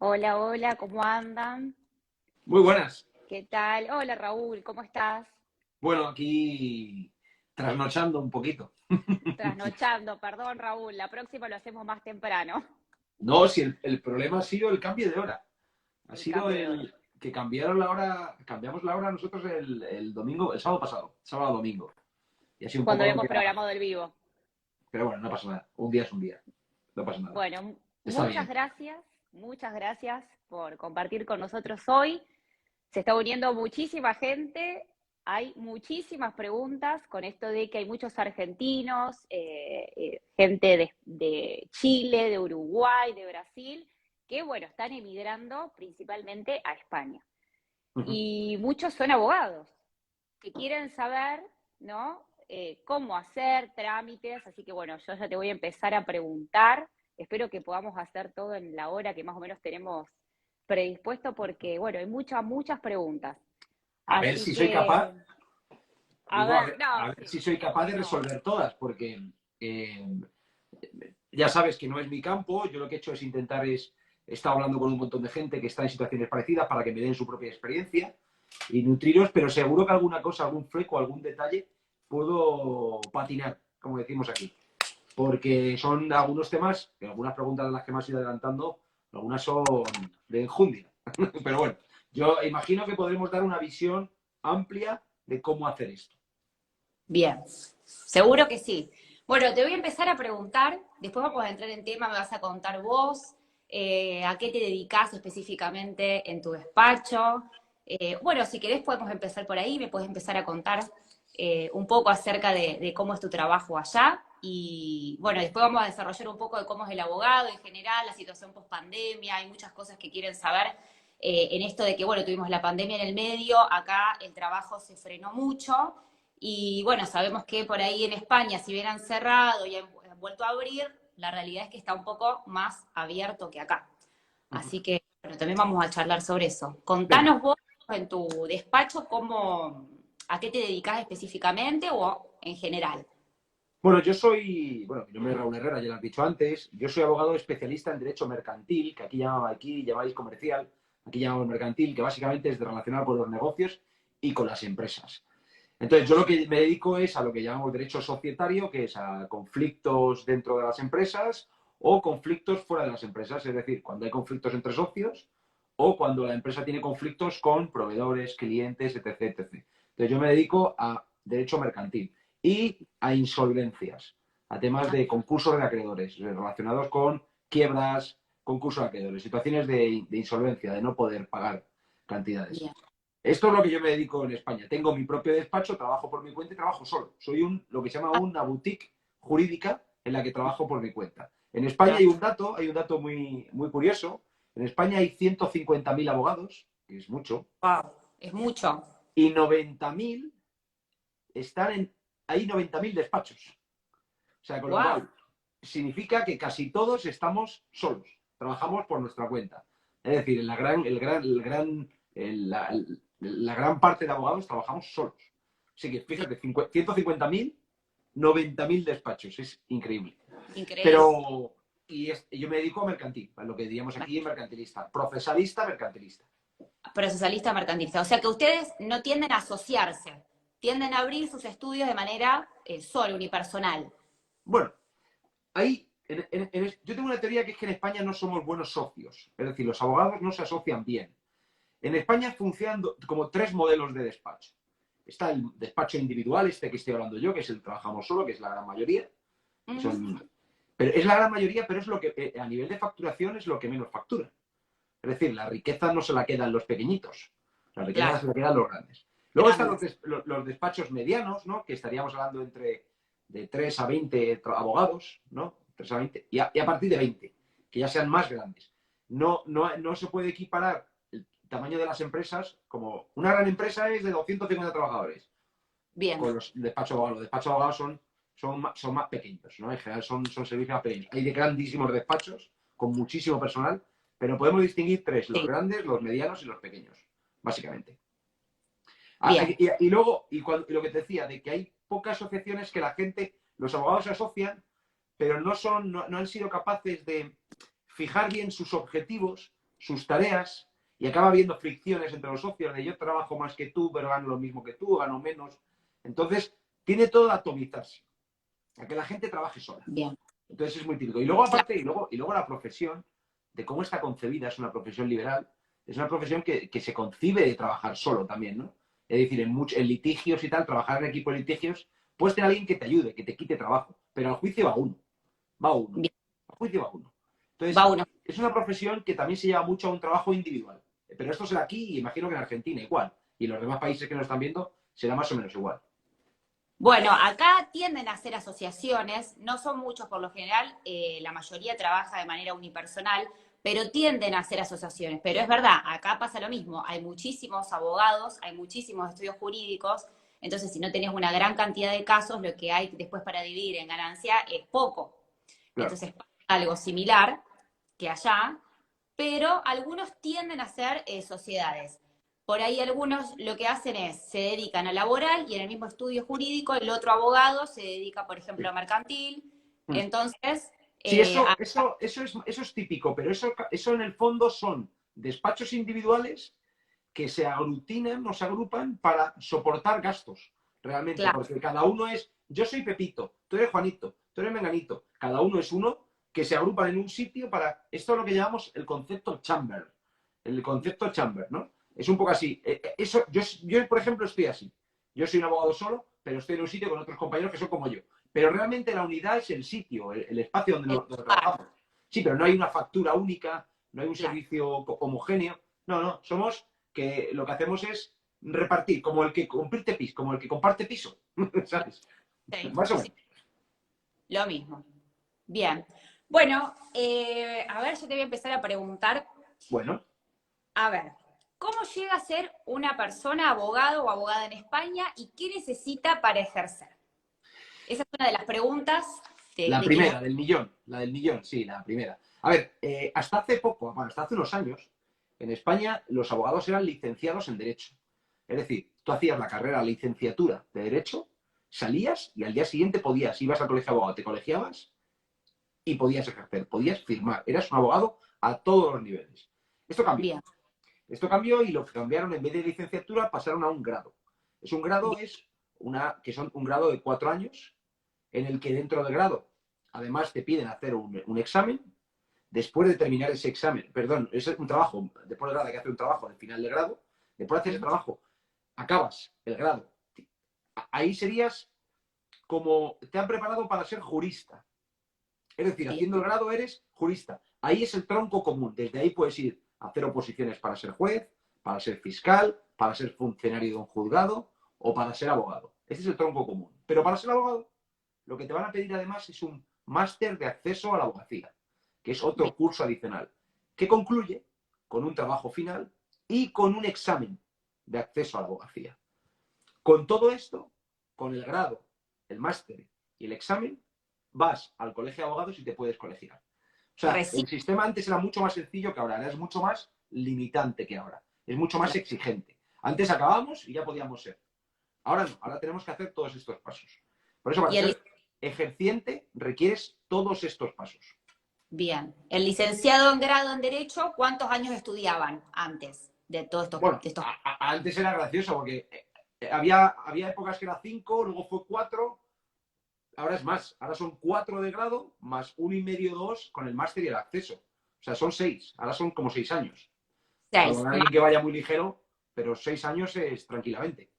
Hola, hola, ¿cómo andan? Muy buenas. ¿Qué tal? Hola, Raúl, ¿cómo estás? Bueno, aquí trasnochando un poquito. Trasnochando, perdón, Raúl, la próxima lo hacemos más temprano. No, si el problema ha sido el cambio de hora. Ha El sido cambio de hora. el que cambiaron la hora, cambiamos la hora nosotros el domingo, el sábado pasado, sábado a domingo. Y ha sido un Cuando poco lo que habíamos programado el vivo. Pero bueno, no pasa nada. Un día es un día. No pasa nada. Bueno, Está bien. muchas gracias por compartir con nosotros hoy. Se está uniendo muchísima gente, hay muchísimas preguntas con esto de que hay muchos argentinos, gente de Chile, de Uruguay, de Brasil, que bueno, están emigrando principalmente a España. Ujú. Y muchos son abogados que quieren saber, ¿no? Cómo hacer trámites, así que bueno, yo ya te voy a empezar a preguntar. Espero que podamos hacer todo en la hora que más o menos tenemos predispuesto, porque bueno, hay muchas preguntas. A ver Así si soy capaz, que, a digo, ver, no, a ver sí, si soy capaz de no, resolver todas, porque eh, ya sabes que no es mi campo. Yo lo que he hecho es he estado hablando con un montón de gente que está en situaciones parecidas para que me den su propia experiencia y nutriros, pero seguro que alguna cosa, algún fleco, algún detalle puedo patinar, como decimos aquí. Porque son algunos temas, algunas preguntas de las que me has ido adelantando, algunas son de enjundia. Pero bueno, yo imagino que podremos dar una visión amplia de cómo hacer esto. bien, seguro que sí. Bueno, te voy a empezar a preguntar, después vamos a entrar en tema, me vas a contar vos, a qué te dedicas específicamente en tu despacho. Bueno, si querés podemos empezar por ahí, me puedes empezar a contar un poco acerca de cómo es tu trabajo allá y bueno, después vamos a desarrollar un poco de cómo es el abogado en general, la situación post pandemia, hay muchas cosas que quieren saber en esto de que, bueno, tuvimos la pandemia en el medio, acá el trabajo se frenó mucho. Y bueno, sabemos que por ahí en España, si bien han cerrado y han vuelto a abrir, la realidad es que está un poco más abierto que acá. Así que, bueno, también vamos a charlar sobre eso. Venga. Contanos vos en tu despacho a qué te dedicas específicamente o en general. Bueno, bueno, mi nombre es Raúl Herrera, ya lo has dicho antes. Yo soy abogado especialista en derecho mercantil, que aquí llamáis comercial, aquí llamamos mercantil, que básicamente es de relacionar con los negocios y con las empresas. Entonces, yo lo que me dedico es a lo que llamamos derecho societario, que es a conflictos dentro de las empresas o conflictos fuera de las empresas, es decir, cuando hay conflictos entre socios o cuando la empresa tiene conflictos con proveedores, clientes, etc, etc. Entonces, yo me dedico a derecho mercantil y a insolvencias, a temas de concursos de acreedores relacionados con quiebras, concursos de acreedores, situaciones de insolvencia, de no poder pagar cantidades. Bien, Esto es lo que yo me dedico en España. Tengo mi propio despacho, trabajo por mi cuenta y trabajo solo. Soy lo que se llama una boutique jurídica en la que trabajo por mi cuenta. En España hay un dato muy curioso. En España hay 150.000 abogados, que es mucho, wow, es mucho. y 90.000 hay 90.000 despachos. O sea, con lo Wow, cual significa que casi todos estamos solos, trabajamos por nuestra cuenta. Es decir, la gran parte de abogados trabajamos solos. Así que sí, fíjate, 150.000, 90.000 despachos, es increíble. increíble. Pero yo me dedico a mercantil, a lo que diríamos aquí mercantilista, procesalista, mercantilista. Procesalista mercantilista. O sea que ustedes no tienden a asociarse, tienden a abrir sus estudios de manera sola, unipersonal. Bueno, yo tengo una teoría que es que en España no somos buenos socios, es decir, los abogados no se asocian bien. En España funcionan como tres modelos de despacho. Está el despacho individual, este que estoy hablando yo, que es el trabajamos solo, que es la gran mayoría. Que Ujú. son, pero es la gran mayoría, pero es lo que a nivel de facturación es lo que menos factura. Es decir, la riqueza no se la quedan los pequeñitos, la riqueza Claro, se la quedan los grandes. Luego están grandes. los despachos medianos, ¿no? Que estaríamos hablando entre de 3 a 20 abogados, ¿no? 3 a 20, y a partir de 20, que ya sean más grandes. No se puede equiparar el tamaño de las empresas como una gran empresa es de 250 trabajadores Bien, con los despachos de abogados. Los despachos de abogados son más pequeños, ¿no? En general son servicios más pequeños. Hay de grandísimos despachos con muchísimo personal, pero podemos distinguir tres: los sí, grandes, los medianos y los pequeños, básicamente. bien, Y lo que te decía, de que hay pocas asociaciones que los abogados se asocian, pero no han sido capaces de fijar bien sus objetivos sus tareas y acaba habiendo fricciones entre los socios de yo trabajo más que tú, pero gano lo mismo que tú, gano menos. Entonces, tiene todo a atomizarse, a que la gente trabaje sola. Bien. Entonces es muy típico. Y luego, Claro. aparte, y luego la profesión, de cómo está concebida, es una profesión liberal, es una profesión que se concibe de trabajar solo también, ¿no? Es decir, en litigios y tal, trabajar en equipo de litigios, puedes tener a alguien que te ayude, que te quite trabajo, pero al juicio va uno. Va uno. Bien. Al juicio va uno. Va Entonces, uno. es una profesión que también se lleva mucho a un trabajo individual. Pero esto será aquí y imagino que en Argentina igual. Y en los demás países que nos están viendo será más o menos igual. Bueno, acá tienden a hacer asociaciones, no son muchos por lo general, la mayoría trabaja de manera unipersonal, pero tienden a hacer asociaciones. Pero es verdad, acá pasa lo mismo, hay muchísimos abogados, hay muchísimos estudios jurídicos, entonces si no tenés una gran cantidad de casos, lo que hay después para dividir en ganancia es poco. Claro. Entonces, algo similar que allá, pero algunos tienden a hacer sociedades. Por ahí algunos lo que hacen es, se dedican a laboral y en el mismo estudio jurídico el otro abogado se dedica, por ejemplo, Sí. a mercantil. Mm. Entonces, Sí, eso es típico, pero eso en el fondo son despachos individuales que se aglutinan o se agrupan para soportar gastos, realmente, claro, porque cada uno es, yo soy Pepito, tú eres Juanito, tú eres Menganito, cada uno es uno que se agrupan en un sitio para, esto es lo que llamamos el concepto chamber, ¿no? Es un poco así, eso, yo, por ejemplo, estoy así, yo soy un abogado solo, pero estoy en un sitio con otros compañeros que son como yo, pero realmente la unidad es el sitio, el espacio el donde par, trabajamos. Sí, pero no hay una factura única, no hay un claro. servicio homogéneo, no, somos que lo que hacemos es repartir, como el que comparte piso, ¿sabes? Sí, Más o sí, sí, menos. lo mismo. Bien. Bueno, a ver, yo te voy a empezar a preguntar, Bueno, a ver, ¿cómo llega a ser una persona abogado o abogada en España y qué necesita para ejercer? Esa es una de las preguntas la de quienes... primera, la del millón, sí, la primera. A ver, hasta hace poco, bueno, hasta hace unos años, en España los abogados eran licenciados en Derecho. Es decir, tú hacías la carrera, licenciatura de Derecho, salías y al día siguiente ibas al colegio de abogado, te colegiabas y podías ejercer, podías firmar. Eras un abogado a todos los niveles. Esto cambió. Bien, Esto cambió y lo cambiaron, en vez de licenciatura, pasaron a un grado. Es un grado, bien, que son un grado de 4 años, en el que dentro del grado, además te piden hacer un examen. Después de terminar ese examen, perdón, es un trabajo, después del grado hay que hacer un trabajo al final del grado. Después de hacer ese trabajo, acabas el grado. Ahí serías como, te han preparado para ser jurista. Es decir, bien, haciendo el grado eres jurista. Ahí es el tronco común. Desde ahí puedes ir a hacer oposiciones para ser juez, para ser fiscal, para ser funcionario de un juzgado o para ser abogado. Ese es el tronco común. Pero para ser abogado, lo que te van a pedir además es un máster de acceso a la abogacía, que es bien. otro curso adicional, que concluye con un trabajo final y con un examen de acceso a la abogacía. Con todo esto, con el grado, el máster y el examen, vas al colegio de abogados y te puedes colegiar. O sea, Recién, el sistema antes era mucho más sencillo que ahora es mucho más limitante que ahora, es mucho más exigente. Antes acabamos y ya podíamos ser. Ahora no, ahora tenemos que hacer todos estos pasos. Por eso, para y el, ser ejerciente, requieres todos estos pasos. bien. El licenciado en grado en Derecho, ¿cuántos años estudiaban antes de todos estos, Bueno, de estos... antes era gracioso porque había épocas que era 5, luego fue 4. Ahora es más, ahora son 4 de grado más 1,5, 2 con el máster y el acceso. O sea, son 6, ahora son como 6 años. Salvo Seis? que alguien que vaya muy ligero, pero 6 años es tranquilamente.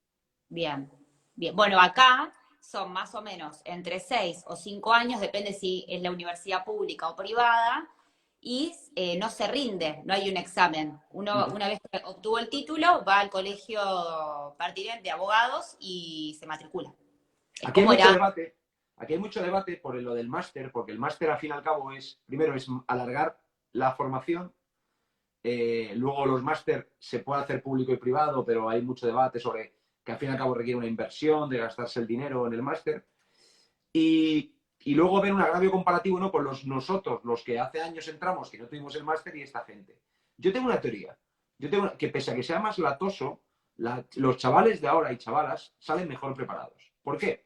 Bien, bien. Bueno, acá son más o menos entre 6 o 5 años, depende si es la universidad pública o privada, y no se rinde, no hay un examen. Uno, Uh-huh. una vez que obtuvo el título, va al colegio partidario de abogados y se matricula. Es Aquí hay como mucho era, debate, aquí hay mucho debate por lo del máster, porque el máster al fin y al cabo primero es alargar la formación, luego los máster se puede hacer público y privado, pero hay mucho debate sobre que al fin y al cabo requiere una inversión de gastarse el dinero en el máster. Y luego ver un agravio comparativo, ¿no?, con nosotros, los que hace años entramos, que no tuvimos el máster, y esta gente. Yo tengo una teoría. Que pese a que sea más latoso, los chavales de ahora y chavalas salen mejor preparados. ¿Por qué?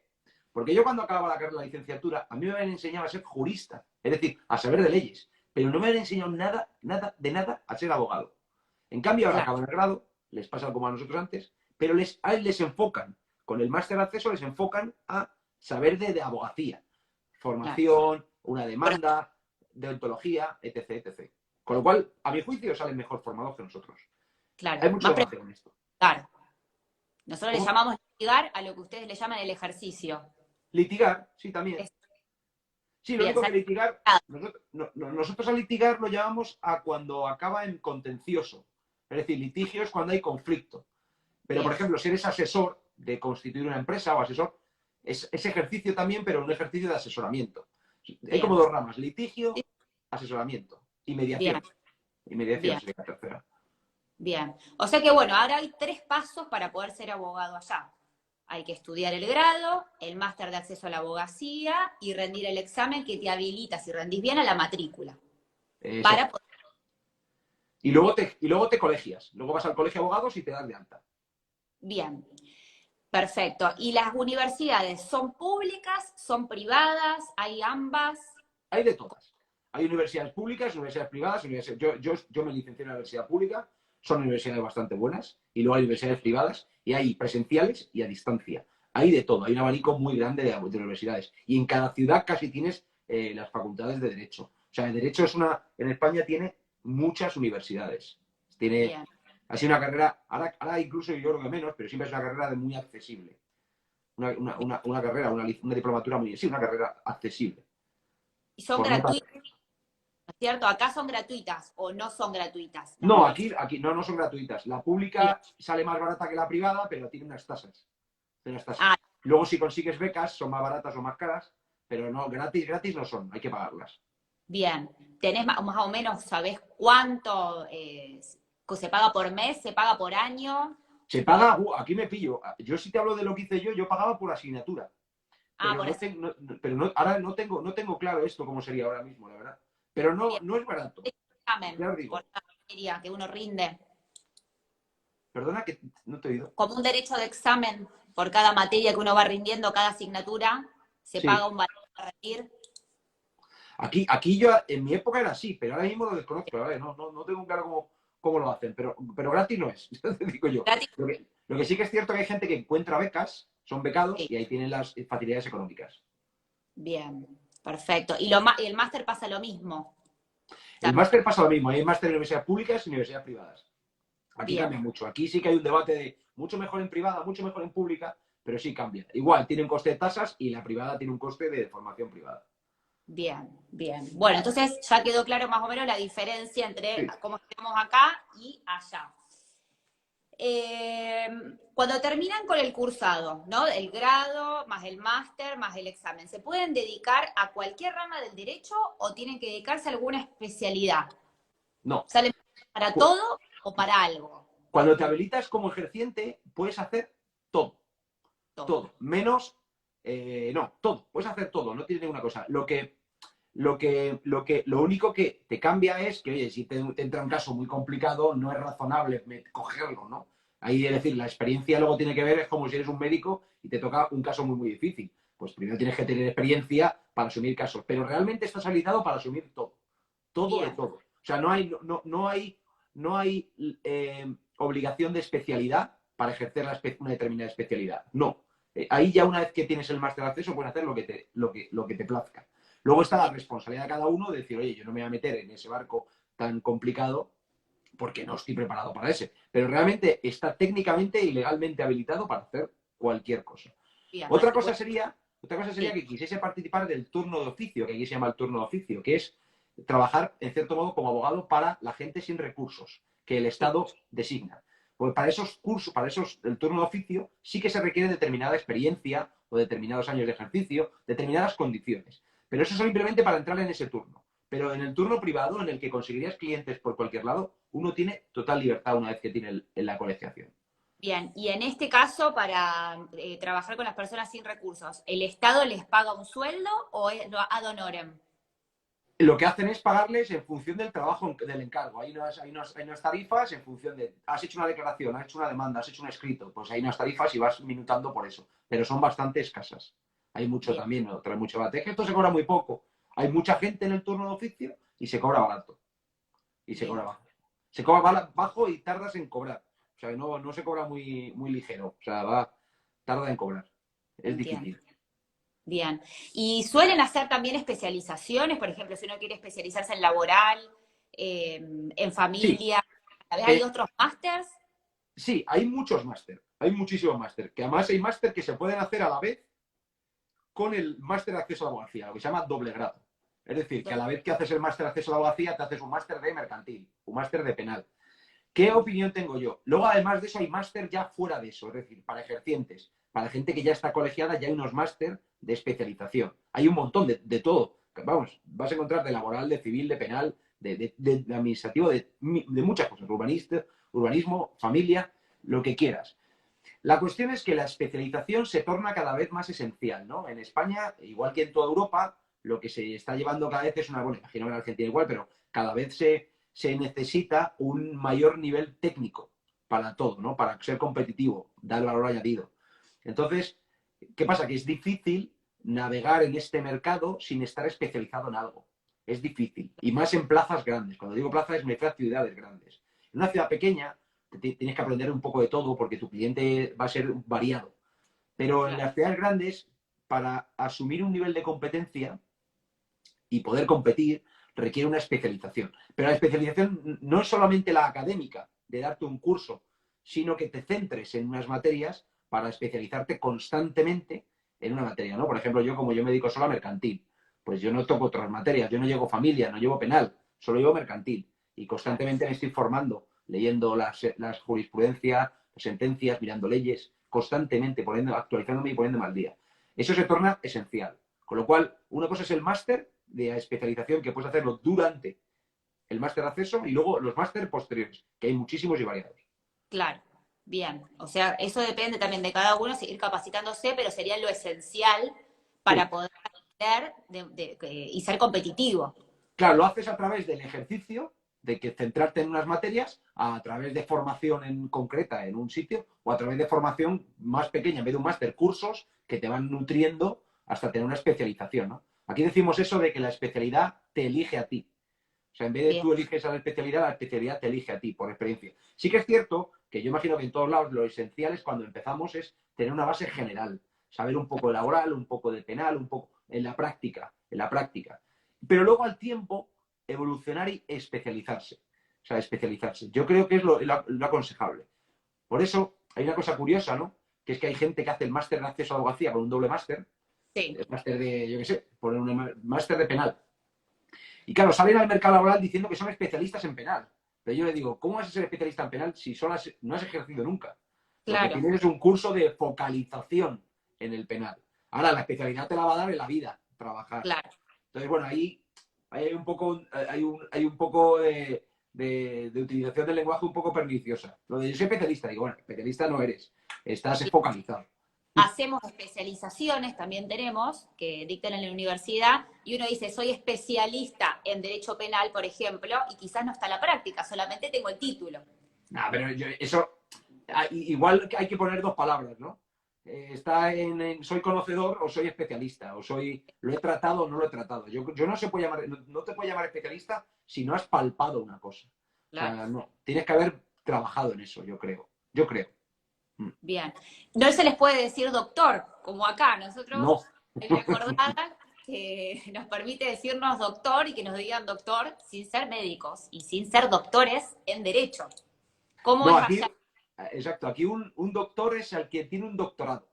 Porque yo cuando acababa la licenciatura, a mí me habían enseñado a ser jurista, es decir, a saber de leyes. pero no me han enseñado nada, nada, de nada a ser abogado. En cambio, ahora Claro, acaban el grado, les pasa como a nosotros antes, pero a él les enfocan, con el máster de acceso les enfocan a saber de abogacía, claro. formación, una Bueno, demanda, deontología, etc, etc. Con lo cual, a mi juicio, salen mejor formados que nosotros. Hay claro, mucho más debate con esto. preguntar. Nosotros le ¿Cómo? llamamos litigar a lo que ustedes le llaman el ejercicio. Litigar, sí, también. Es- Sí, lo bien, único que litigar, salado. nosotros a litigar lo llamamos a cuando acaba en contencioso. Es decir, litigio es cuando hay conflicto. Pero, por Bien, ejemplo, si eres asesor de constituir una empresa o asesor, es ejercicio también, pero un ejercicio de asesoramiento. Hay como bien, dos ramas, litigio, sí, asesoramiento y bien, mediación. Y mediación bien, sería la tercera. bien. O sea que bueno, ahora hay 3 pasos para poder ser abogado allá. Hay que estudiar el grado, el máster de acceso a la abogacía y rendir el examen que te habilita, si rendís bien, a la matrícula. Para Exacto. poder... Y luego te colegias. Luego vas al colegio de abogados y te das de alta. Bien, perfecto. ¿Y las universidades son públicas, son privadas? ¿Hay ambas? Hay de todas. Hay universidades públicas, universidades privadas. Yo me licencié en la universidad pública, son universidades bastante buenas, y luego hay universidades privadas, y hay presenciales y a distancia. Hay de todo, hay un abanico muy grande de universidades. Y en cada ciudad casi tienes las facultades de Derecho. O sea, el Derecho en España tiene muchas universidades. Tiene, Bien. ha sido una carrera, ahora incluso yo creo que menos, pero siempre es una carrera muy accesible. Una carrera, una diplomatura muy, sí, una carrera accesible. ¿Y son Por nota. gratuitas, no es cierto? Acá son gratuitas o no son gratuitas las No, universidades. aquí no son gratuitas. La Bien. pública sale más barata que la privada, pero tiene unas tasas. Tiene unas Ah, tasas. Luego, si consigues becas, son más baratas o más caras, pero no, gratis no son, hay que pagarlas. bien. ¿Tenés más o menos, sabés cuánto se paga por mes, se paga por año? Se paga, aquí me pillo. Yo sí te hablo de lo que hice yo pagaba por asignatura. Ah, Pero por eso. ahora no tengo claro esto cómo sería ahora mismo, la verdad. Pero Bien. no es barato, Examen ya os por digo. cada materia que uno rinde. Perdona que no te he oído. Como un derecho de examen por cada materia que uno va rindiendo, cada asignatura, se paga Sí. un valor para rendir. Aquí yo, en mi época era así, pero ahora mismo lo desconozco, ¿vale? No tengo claro cómo lo hacen, pero gratis no es, te digo yo. Gratis. Lo que sí que es cierto que hay gente que encuentra becas, son becados Sí. y ahí tienen las facilidades económicas. Bien, perfecto. Y el máster pasa lo mismo. El También. máster pasa lo mismo, hay máster en universidades públicas y universidades privadas. Aquí Bien, cambia mucho, aquí sí que hay un debate de mucho mejor en privada, mucho mejor en pública, pero sí cambia. Igual, tiene un coste de tasas y la privada tiene un coste de formación privada. bien, bien. Bueno, entonces ya quedó claro más o menos la diferencia entre Sí. cómo estamos acá y allá. Eh, Cuando terminan con el cursado, ¿no? El grado, más el máster, más el examen, ¿se pueden dedicar a cualquier rama del derecho o tienen que dedicarse a alguna especialidad? No. ¿Salen para todo o para algo? Cuando te habilitas como ejerciente, puedes hacer todo. Todo. Todo, menos, no, todo, puedes hacer todo, no tiene ninguna cosa. Lo único que te cambia es que, oye, si te entra un caso muy complicado, no es razonable cogerlo, ¿no? Ahí, es decir, la experiencia luego tiene que ver, es como si eres un médico y te toca un caso muy, muy difícil. Pues primero tienes que tener experiencia para asumir casos, pero realmente estás habilitado para asumir todo, todo de Bien, todo. O sea, no hay obligación de especialidad para ejercer una determinada especialidad. No, ahí ya una vez que tienes el máster de acceso puedes hacer lo que te plazca. Luego está la bien, responsabilidad de cada uno de decir, oye, yo no me voy a meter en ese barco tan complicado porque no estoy preparado para ese. Pero realmente está técnicamente y legalmente habilitado para hacer cualquier cosa. bien. Otra cosa Bueno, sería, otra cosa sería sí, que quisiese participar del turno de oficio, que aquí se llama el turno de oficio, que es trabajar, en cierto modo, como abogado para la gente sin recursos, que el sí, Estado designa. Pues para esos cursos, el turno de oficio, sí que se requiere determinada experiencia o determinados años de ejercicio, determinadas condiciones. Pero eso es simplemente para entrar en ese turno. Pero en el turno privado, en el que conseguirías clientes por cualquier lado, uno tiene total libertad una vez que tiene la colegiación. bien. Y en este caso, para trabajar con las personas sin recursos, ¿el Estado les paga un sueldo o es ad honorem? Lo que hacen es pagarles en función del trabajo del encargo. Hay unas tarifas en función de, has hecho una declaración, has hecho una demanda, has hecho un escrito, pues hay unas tarifas y vas minutando por eso, pero son bastante escasas. Hay mucho Bien, también, ¿no? Trae mucho debate. Es que esto se cobra muy poco. Hay mucha gente en el turno de oficio y se cobra barato. Y se Bien, cobra bajo. Se cobra bajo y tardas en cobrar. O sea, no se cobra muy ligero. O sea, tarda en cobrar. Es entiendo. difícil. Bien. ¿Y suelen hacer también especializaciones? Por ejemplo, si uno quiere especializarse en laboral, en Sí, familia, ¿sabes? ¿Hay eh, otros másters? sí, hay muchos máster. Hay muchísimos máster. Que además hay máster que se pueden hacer a la vez con el máster de acceso a la abogacía, lo que se llama doble grado. Es decir, que a la vez que haces el máster de acceso a la abogacía, te haces un máster de mercantil, un máster de penal. ¿Qué opinión tengo yo? Luego, además de eso, hay máster ya fuera de eso, es decir, para ejercientes, para gente que ya está colegiada, ya hay unos máster de especialización. Hay un montón de todo. Vamos, vas a encontrar de laboral, de civil, de penal, de administrativo, de muchas cosas. Urbanismo, familia, lo que quieras. La cuestión es que la especialización se torna cada vez más esencial, ¿no? En España, igual que en toda Europa, lo que se está llevando cada vez es una, bueno, imagino que en Argentina igual, pero cada vez se necesita un mayor nivel técnico para todo, ¿no? Para ser competitivo, dar valor añadido. Entonces, ¿qué pasa? Que es difícil navegar en este mercado sin estar especializado en algo. Es difícil. Y más en plazas grandes. Cuando digo plazas, me refiero a ciudades grandes. En una ciudad pequeña, tienes que aprender un poco de todo porque tu cliente va a ser variado. Pero en Claro, las ciudades grandes, para asumir un nivel de competencia y poder competir, requiere una especialización. Pero la especialización no es solamente la académica, de darte un curso, sino que te centres en unas materias para especializarte constantemente en una materia, ¿no? Por ejemplo, yo como yo me dedico solo a mercantil, pues yo no toco otras materias, yo no llevo familia, no llevo penal, solo llevo mercantil. Y claro, constantemente me estoy formando, leyendo las jurisprudencias, las sentencias, mirando leyes, constantemente actualizándome y poniéndome al día. Eso se torna esencial. Con lo cual, una cosa es el máster de especialización que puedes hacerlo durante el máster de acceso y luego los másteres posteriores, que hay muchísimos y variados. claro. Bien. O sea, eso depende también de cada uno, seguir capacitándose, pero sería lo esencial para Sí, poder aprender y ser competitivo. claro, lo haces a través del ejercicio, de que centrarte en unas materias, a través de formación en concreta en un sitio, o a través de formación más pequeña, en vez de un máster, cursos que te van nutriendo hasta tener una especialización, ¿no? Aquí decimos eso de que la especialidad te elige a ti. O sea, en vez de Bien, tú eliges a la especialidad te elige a ti, por experiencia. Sí que es cierto que yo imagino que en todos lados lo esencial es cuando empezamos es tener una base general, saber un poco de laboral, un poco de penal, un poco en la práctica, en la práctica. Pero luego al tiempo evolucionar y especializarse. O sea, especializarse. Yo creo que es lo aconsejable. Por eso hay una cosa curiosa, ¿no? Que es que hay gente que hace el máster de acceso a la abogacía con un doble máster, sí, el máster de, yo qué sé, por un máster de penal. Y claro, salen al mercado laboral diciendo que son especialistas en penal. Pero yo le digo, ¿cómo vas a ser especialista en penal si no has ejercido nunca? Lo que claro, tienes es un curso de focalización en el penal. Ahora, la especialidad te la va a dar en la vida, trabajar. claro. Entonces, bueno, ahí hay un poco, hay un poco de utilización del lenguaje un poco perniciosa. Lo de yo soy especialista, digo, bueno, especialista no eres, estás focalizado. Hacemos especializaciones, también tenemos, que dictan en la universidad, y uno dice, soy especialista en derecho penal, por ejemplo, y quizás no está la práctica, solamente tengo el título. Nah, pero eso, igual hay que poner dos palabras, ¿no? Está soy conocedor o soy especialista, o lo he tratado o no lo he tratado. Yo no se puede llamar, no te puedo llamar especialista si no has palpado una cosa. O Claro. sea, no, tienes que haber trabajado en eso, yo creo. Yo creo. Mm. Bien. No se les puede decir doctor, como acá. Nosotros, No. hay una acordada que nos permite decirnos doctor y que nos digan doctor sin ser médicos y sin ser doctores en derecho. ¿Cómo No, es aquí, allá? exacto, aquí un doctor es el que tiene un doctorado.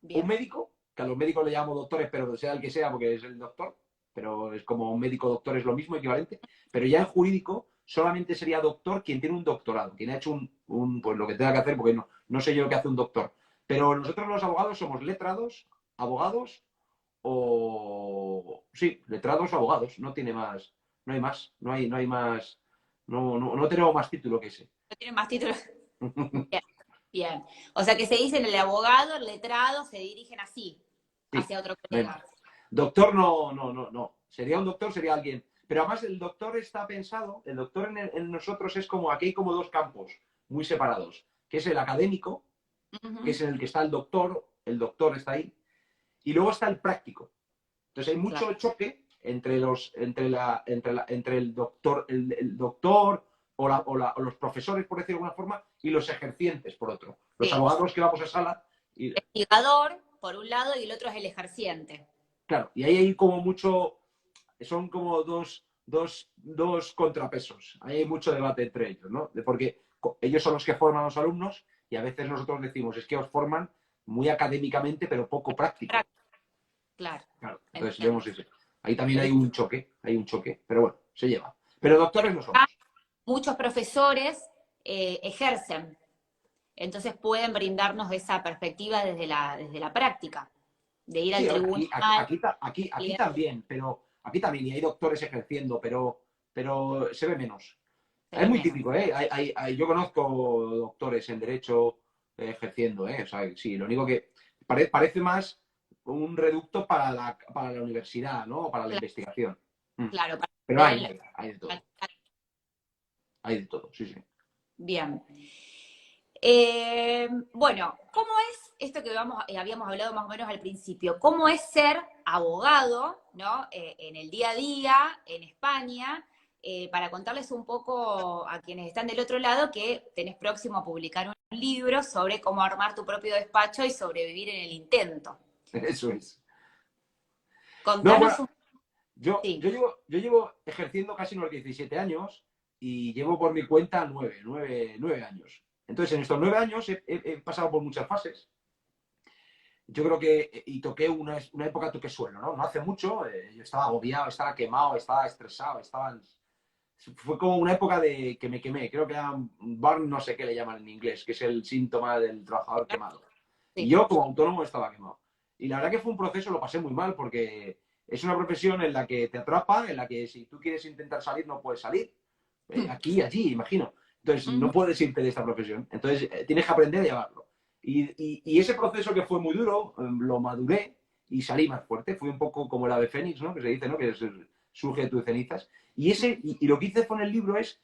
Un Bien, médico, que a los médicos le llamamos doctores, pero sea el que sea porque es el doctor, pero es como un médico doctor, es lo mismo, equivalente. Pero ya en jurídico solamente sería doctor quien tiene un doctorado, quien ha hecho pues lo que tenga que hacer, porque no sé yo lo que hace un doctor. Pero nosotros los abogados somos letrados, abogados o... Sí, letrados o abogados, no tiene más, no hay más, no hay más, no tenemos más título que ese. no tienen más títulos. Bien, bien. O sea que se dicen el abogado, el letrado, se dirigen así, Sí, hacia otro no hay más. colega. Doctor no. Sería un doctor, sería alguien. Pero además el doctor está pensado, el doctor en nosotros es como, aquí hay como dos campos muy separados, que es el académico, que Ujú, es en el que está el doctor está ahí, y luego está el práctico. Entonces hay claro, mucho choque entre el doctor, el doctor o los profesores, por decirlo de alguna forma, y los ejercientes, por otro. Los Sí. abogados que vamos a sala y, Investigador, por un lado, y el otro es el ejerciente. claro, y ahí hay como mucho, son como dos contrapesos. Ahí hay mucho debate entre ellos, ¿no? Porque ellos son los que forman a los alumnos y a veces nosotros decimos, es que os forman muy académicamente, pero poco práctico. Claro, Claro, entonces entiendo. vemos eso. Ahí también hay un choque, pero bueno, se lleva. Pero Bueno, doctores no acá somos. muchos profesores ejercen, entonces pueden brindarnos esa perspectiva desde la práctica, de ir al Sí, a ver, tribunal. aquí también, pero aquí también, y hay doctores ejerciendo, pero se ve menos. Se Es ve muy menos. típico, ¿eh? Yo conozco doctores en derecho ejerciendo, ¿eh? O sea, sí, lo único que parece más un reducto para la universidad, ¿no? O para la Claro, investigación. Mm. claro, para Pero ver hay de todo. Hay de todo, sí, sí. bien. Bueno, ¿cómo es esto que habíamos hablado más o menos al principio? ¿Cómo es ser abogado, ¿no? En el día a día, en España, para contarles un poco a quienes están del otro lado que tenés próximo a publicar un libro sobre cómo armar tu propio despacho y sobrevivir en el intento. Eso es. No, bueno, Contanos un... yo, Sí, yo, llevo, yo llevo ejerciendo casi unos 17 años y llevo por mi cuenta 9 años. Entonces, en estos 9 años he pasado por muchas fases. Yo creo que, y toqué una época, toqué suelo, ¿no? No hace mucho, yo estaba agobiado, estaba quemado, estaba estresado, fue como una época de que me quemé, creo que era un burn, no sé qué le llaman en inglés, que es el síntoma del trabajador quemado. Y sí. yo como autónomo estaba quemado. Y la verdad que fue un proceso, lo pasé muy mal, porque es una profesión en la que te atrapa, en la que si tú quieres intentar salir, no puedes salir. Aquí, allí, imagino. Entonces, no Ujú. puedes irte de esta profesión. Entonces, tienes que aprender a llevarlo. Y ese proceso que fue muy duro, lo maduré y salí más fuerte. Fui un poco como el ave fénix, ¿no? Que se dice, ¿no? Surge de tus cenizas. Y lo que hice con el libro es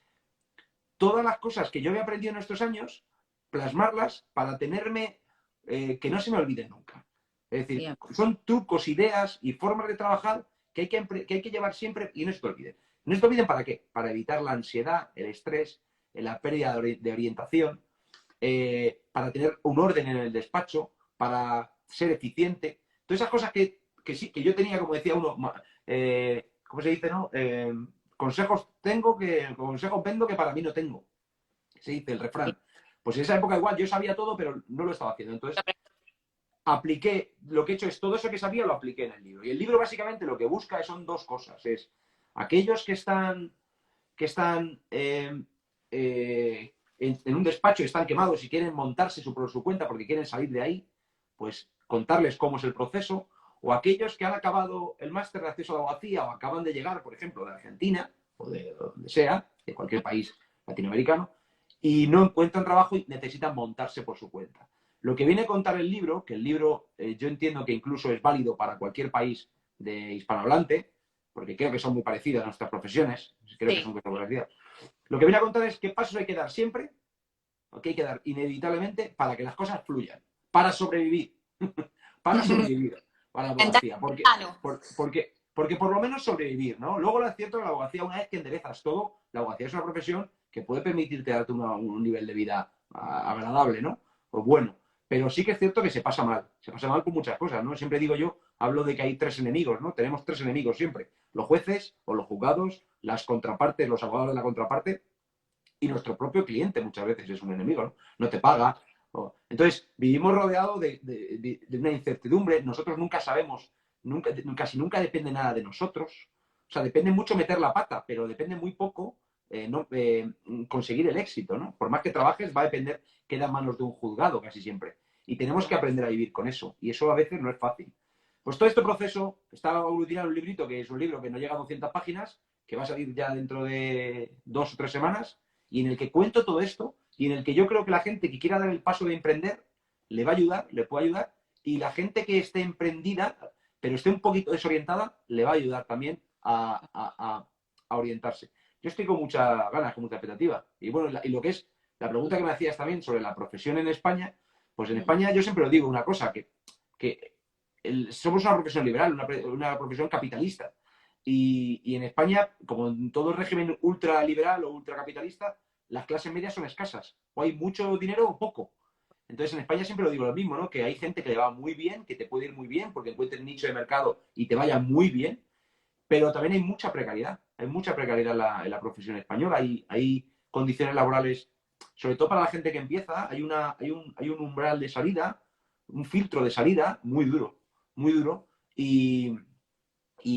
todas las cosas que yo había aprendido en estos años, plasmarlas para tenerme, que no se me olviden nunca. Es decir, Bien. son trucos, ideas y formas de trabajar que hay que llevar siempre y no se te olviden. No se te olviden para qué? Para evitar la ansiedad, el estrés, la pérdida de orientación, para tener un orden en el despacho, para ser eficiente. Todas esas cosas que sí, que yo tenía, como decía uno, ¿cómo se dice, no? Consejos vendo que para mí no tengo. Se dice el refrán. Pues en esa época igual yo sabía todo, pero no lo estaba haciendo. Entonces apliqué, lo que he hecho es todo eso que sabía lo apliqué en el libro. Y el libro básicamente lo que busca son dos cosas. Es aquellos que están en un despacho, están quemados y quieren montarse por su cuenta porque quieren salir de ahí, pues contarles cómo es el proceso. O aquellos que han acabado el máster de acceso a la abogacía o acaban de llegar, por ejemplo, de Argentina o de donde sea, de cualquier país latinoamericano, y no encuentran trabajo y necesitan montarse por su cuenta. Lo que viene a contar el libro, que el libro yo entiendo que incluso es válido para cualquier país de hispanohablante, porque creo que son muy parecidas a nuestras profesiones, creo que son Sí. muy parecidas. Lo que viene a contar es qué pasos hay que dar siempre, o qué hay que dar inevitablemente para que las cosas fluyan, para sobrevivir, para sobrevivir, para la abogacía, porque por lo menos sobrevivir, ¿no? Luego lo cierto que la abogacía, una vez que enderezas todo, la abogacía es una profesión que puede permitirte darte un nivel de vida agradable, ¿no? O bueno, pero sí que es cierto que se pasa mal con muchas cosas, ¿no? Siempre digo yo, hablo de que hay tres enemigos, ¿no? Tenemos tres enemigos siempre, los jueces o los juzgados, las contrapartes, los abogados de la contraparte y nuestro propio cliente muchas veces es un enemigo, ¿no? No te paga. Entonces, vivimos rodeados de una incertidumbre, nosotros nunca sabemos, casi nunca depende nada de nosotros, o sea, depende mucho meter la pata, pero depende muy poco conseguir el éxito, ¿no? Por más que trabajes, va a depender, queda en manos de un juzgado casi siempre. Y tenemos que aprender a vivir con eso, y eso a veces no es fácil. Pues todo este proceso está aglutinado en un librito, que es un libro que no llega a 200 páginas, que va a salir ya dentro de 2 o 3 semanas, y en el que cuento todo esto y en el que yo creo que la gente que quiera dar el paso de emprender le va a ayudar, le puede ayudar, y la gente que esté emprendida, pero esté un poquito desorientada, le va a ayudar también a orientarse. Yo estoy con muchas ganas, con mucha expectativa. Y bueno, y lo que es la pregunta que me hacías también sobre la profesión en España, pues en España yo siempre lo digo una cosa, que somos una profesión liberal, una profesión capitalista. Y en España, como en todo régimen ultraliberal o ultracapitalista, las clases medias son escasas. O hay mucho dinero o poco. Entonces, en España siempre lo digo lo mismo, ¿no? Que hay gente que le va muy bien, que te puede ir muy bien porque encuentres nicho de mercado y te vaya muy bien, pero también hay mucha precariedad. Hay mucha precariedad en la profesión española. Hay condiciones laborales, sobre todo para la gente que empieza, hay un umbral de salida, un filtro de salida muy duro. Y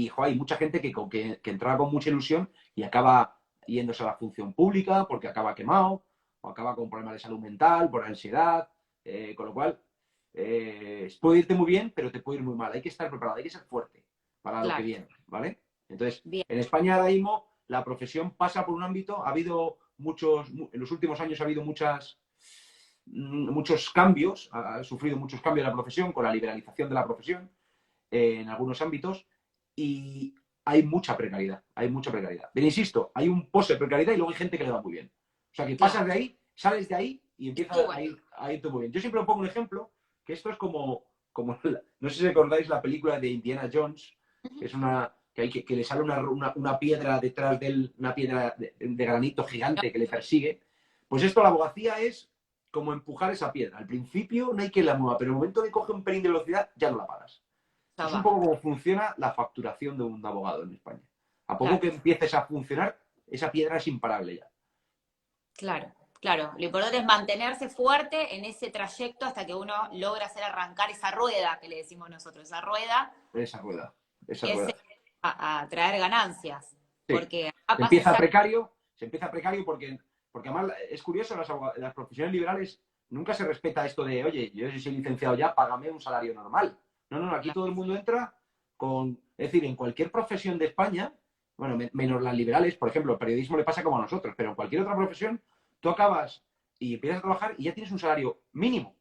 jo, hay mucha gente que entraba con mucha ilusión y acaba yéndose a la función pública porque acaba quemado o acaba con problemas de salud mental, por ansiedad, con lo cual puede irte muy bien, pero te puede ir muy mal. Hay que estar preparado, hay que ser fuerte para lo que Claro, viene, ¿vale? Entonces, bien, en España ahora mismo la profesión pasa por un ámbito, ha habido en los últimos años ha habido muchos cambios, ha sufrido muchos cambios la profesión con la liberalización de la profesión en algunos ámbitos y hay mucha precariedad. Pero insisto, hay un post de precariedad y luego hay gente que le va muy bien. O sea, que pasas claro. de ahí, sales de ahí y Y empiezas sube. a ir todo muy bien. Yo siempre pongo un ejemplo, que esto es como no sé si recordáis la película de Indiana Jones, que es que le sale una piedra detrás de él, una piedra de granito No, gigante que le persigue. Pues esto, la abogacía es como empujar esa piedra. Al principio no hay que la mueva, pero en el momento que coge un pelín de velocidad, ya no la paras. ya Es un va. poco como funciona la facturación de un abogado en España. A poco Claro, que empieces a funcionar, esa piedra es imparable ya. claro, claro. Lo importante es mantenerse fuerte en ese trayecto hasta que uno logra hacer arrancar esa rueda que le decimos nosotros. Esa rueda Esa rueda, esa es rueda. a traer ganancias. Sí. Porque acá Se pasa empieza exactamente. precario, se empieza precario porque además es curioso, las profesiones liberales nunca se respeta esto de, oye, yo si soy licenciado ya, págame un salario normal. No, no, aquí todo el mundo entra es decir, en cualquier profesión de España, bueno, menos las liberales, por ejemplo, el periodismo le pasa como a nosotros, pero en cualquier otra profesión, tú acabas y empiezas a trabajar y ya tienes un salario mínimo.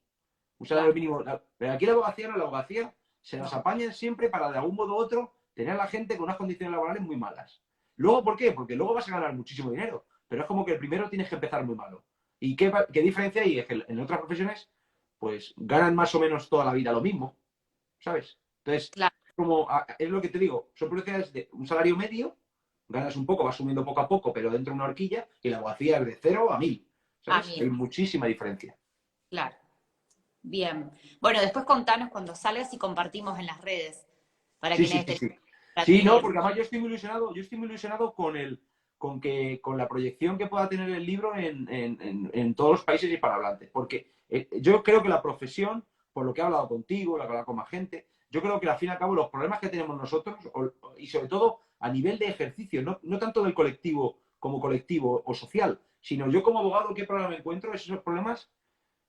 Un salario Claro, mínimo. Pero aquí la abogacía no, la abogacía se las no, apañan siempre para de algún modo u otro tener a la gente con unas condiciones laborales muy malas. Luego, ¿por qué? Porque luego vas a ganar muchísimo dinero, pero es como que el primero tienes que empezar muy malo. ¿Y qué diferencia hay? Es que en otras profesiones, pues ganan más o menos toda la vida lo mismo, ¿sabes? Entonces, claro. es lo que te digo, son profesiones de un salario medio, ganas un poco, vas subiendo poco a poco, pero dentro de una horquilla, y la abogacía es de 0 a 1000, A ¿sabes? mí, Hay muchísima diferencia. claro. Bien. Bueno, después contanos cuando salgas y compartimos en las redes para Sí, sí, quienes sí, estén sí. para Sí, no, tener. porque además yo estoy muy ilusionado con la proyección que pueda tener el libro en todos los países hispanohablantes. Porque yo creo que la profesión, por lo que he hablado contigo, lo que he hablado con más gente, yo creo que al fin y al cabo los problemas que tenemos nosotros, y sobre todo a nivel de ejercicio, no tanto del colectivo como colectivo o social, sino yo como abogado, ¿qué problema me encuentro? Esos problemas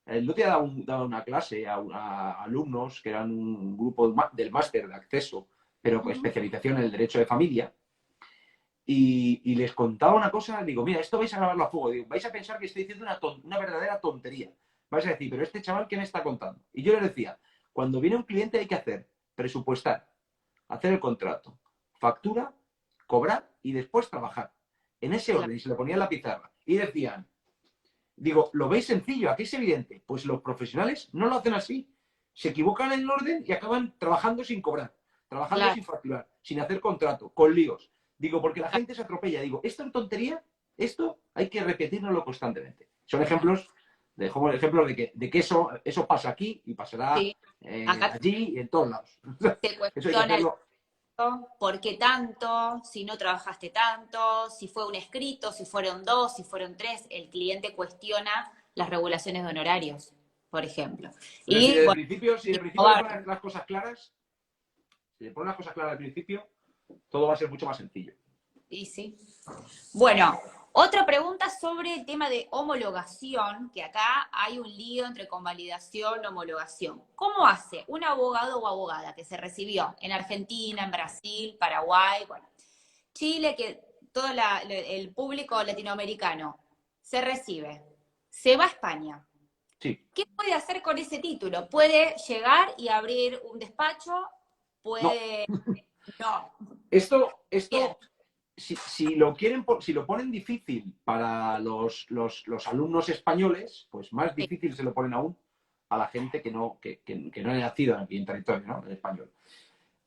el otro día daba una clase a alumnos que eran un grupo del máster de acceso, pero con Ujú. especialización en el derecho de familia, y les contaba una cosa, digo, mira, esto vais a grabarlo a fuego, digo, vais a pensar que estoy diciendo una verdadera tontería. Vais a decir, pero este chaval, ¿qué me está contando? Y yo les decía, cuando viene un cliente hay que hacer presupuestar, hacer el contrato, factura, cobrar y después trabajar. En ese Claro, orden, y se lo ponía en la pizarra. Y decían, digo, ¿lo veis sencillo? Aquí es evidente. Pues los profesionales no lo hacen así. Se equivocan en el orden y acaban trabajando sin cobrar, trabajando claro, sin facturar, sin hacer contrato, con líos. Digo, porque la claro, gente se atropella. Digo, esto es tontería, esto hay que repetirlo constantemente. Son claro. ejemplos de que eso pasa aquí y pasará Sí. Acá allí y en todos lados. se Eso hay que cuestiona el hacerlo. por qué tanto, si no trabajaste tanto, si fue un escrito, si fueron dos, si fueron tres. El cliente cuestiona las regulaciones de honorarios, por ejemplo. Pero si Y desde el bueno, principio, si desde el principio le innovar. pones las cosas claras, si le pones las cosas claras al principio, todo va a ser mucho más sencillo. Y sí. Bueno, otra pregunta sobre el tema de homologación, que acá hay un lío entre convalidación y homologación. ¿Cómo hace un abogado o abogada que se recibió en Argentina, en Brasil, Paraguay, bueno, Chile, que todo el público latinoamericano se recibe, se va a España? Sí. ¿Qué puede hacer con ese título? ¿Puede llegar y abrir un despacho? No, ¿Puede...? No. esto Bien. si lo ponen difícil para los alumnos españoles, pues más Sí, difícil se lo ponen aún a la gente que no haya nacido aquí en territorio, ¿no? En español.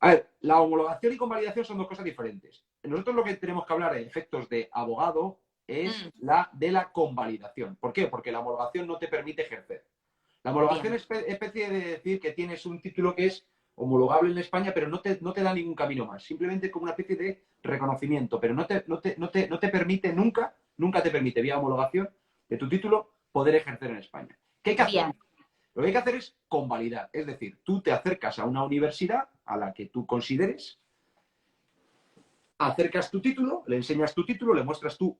A ver, la homologación y convalidación son dos cosas diferentes. Nosotros lo que tenemos que hablar en efectos de abogado es la de la convalidación. ¿Por qué? Porque la homologación no te permite ejercer. La homologación Bien, es especie de decir que tienes un título que es homologable en España, pero no te da ningún camino más. Simplemente como una especie de reconocimiento, pero no te permite nunca te permite, vía homologación de tu título, poder ejercer en España. ¿Qué hay que hacer? bien, Lo que hay que hacer es convalidar. Es decir, tú te acercas a una universidad a la que tú consideres, acercas tu título, le enseñas tu título, le muestras tu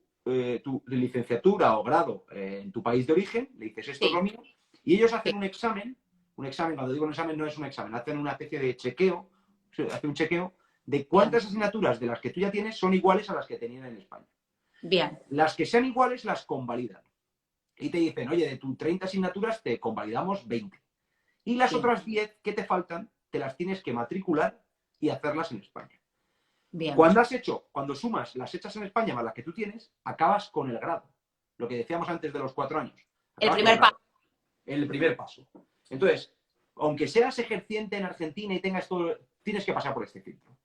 licenciatura o grado en tu país de origen, le dices esto es lo sí, mío, y ellos sí, hacen un examen, cuando digo un examen no es un examen, hacen una especie de chequeo, hacen un chequeo de bien, cuántas asignaturas de las que tú ya tienes son iguales a las que tenían en España. bien, Las que sean iguales las convalidan. Y te dicen, oye, de tus 30 asignaturas te convalidamos 20. Y las sí, otras 10 que te faltan, te las tienes que matricular y hacerlas en España. bien. Cuando sumas las hechas en España más las que tú tienes, acabas con el grado. Lo que decíamos antes de los 4 años. El Acabas con el primer paso, grado. El primer paso. Entonces, aunque seas ejerciente en Argentina y tengas todo, tienes que pasar por este filtro.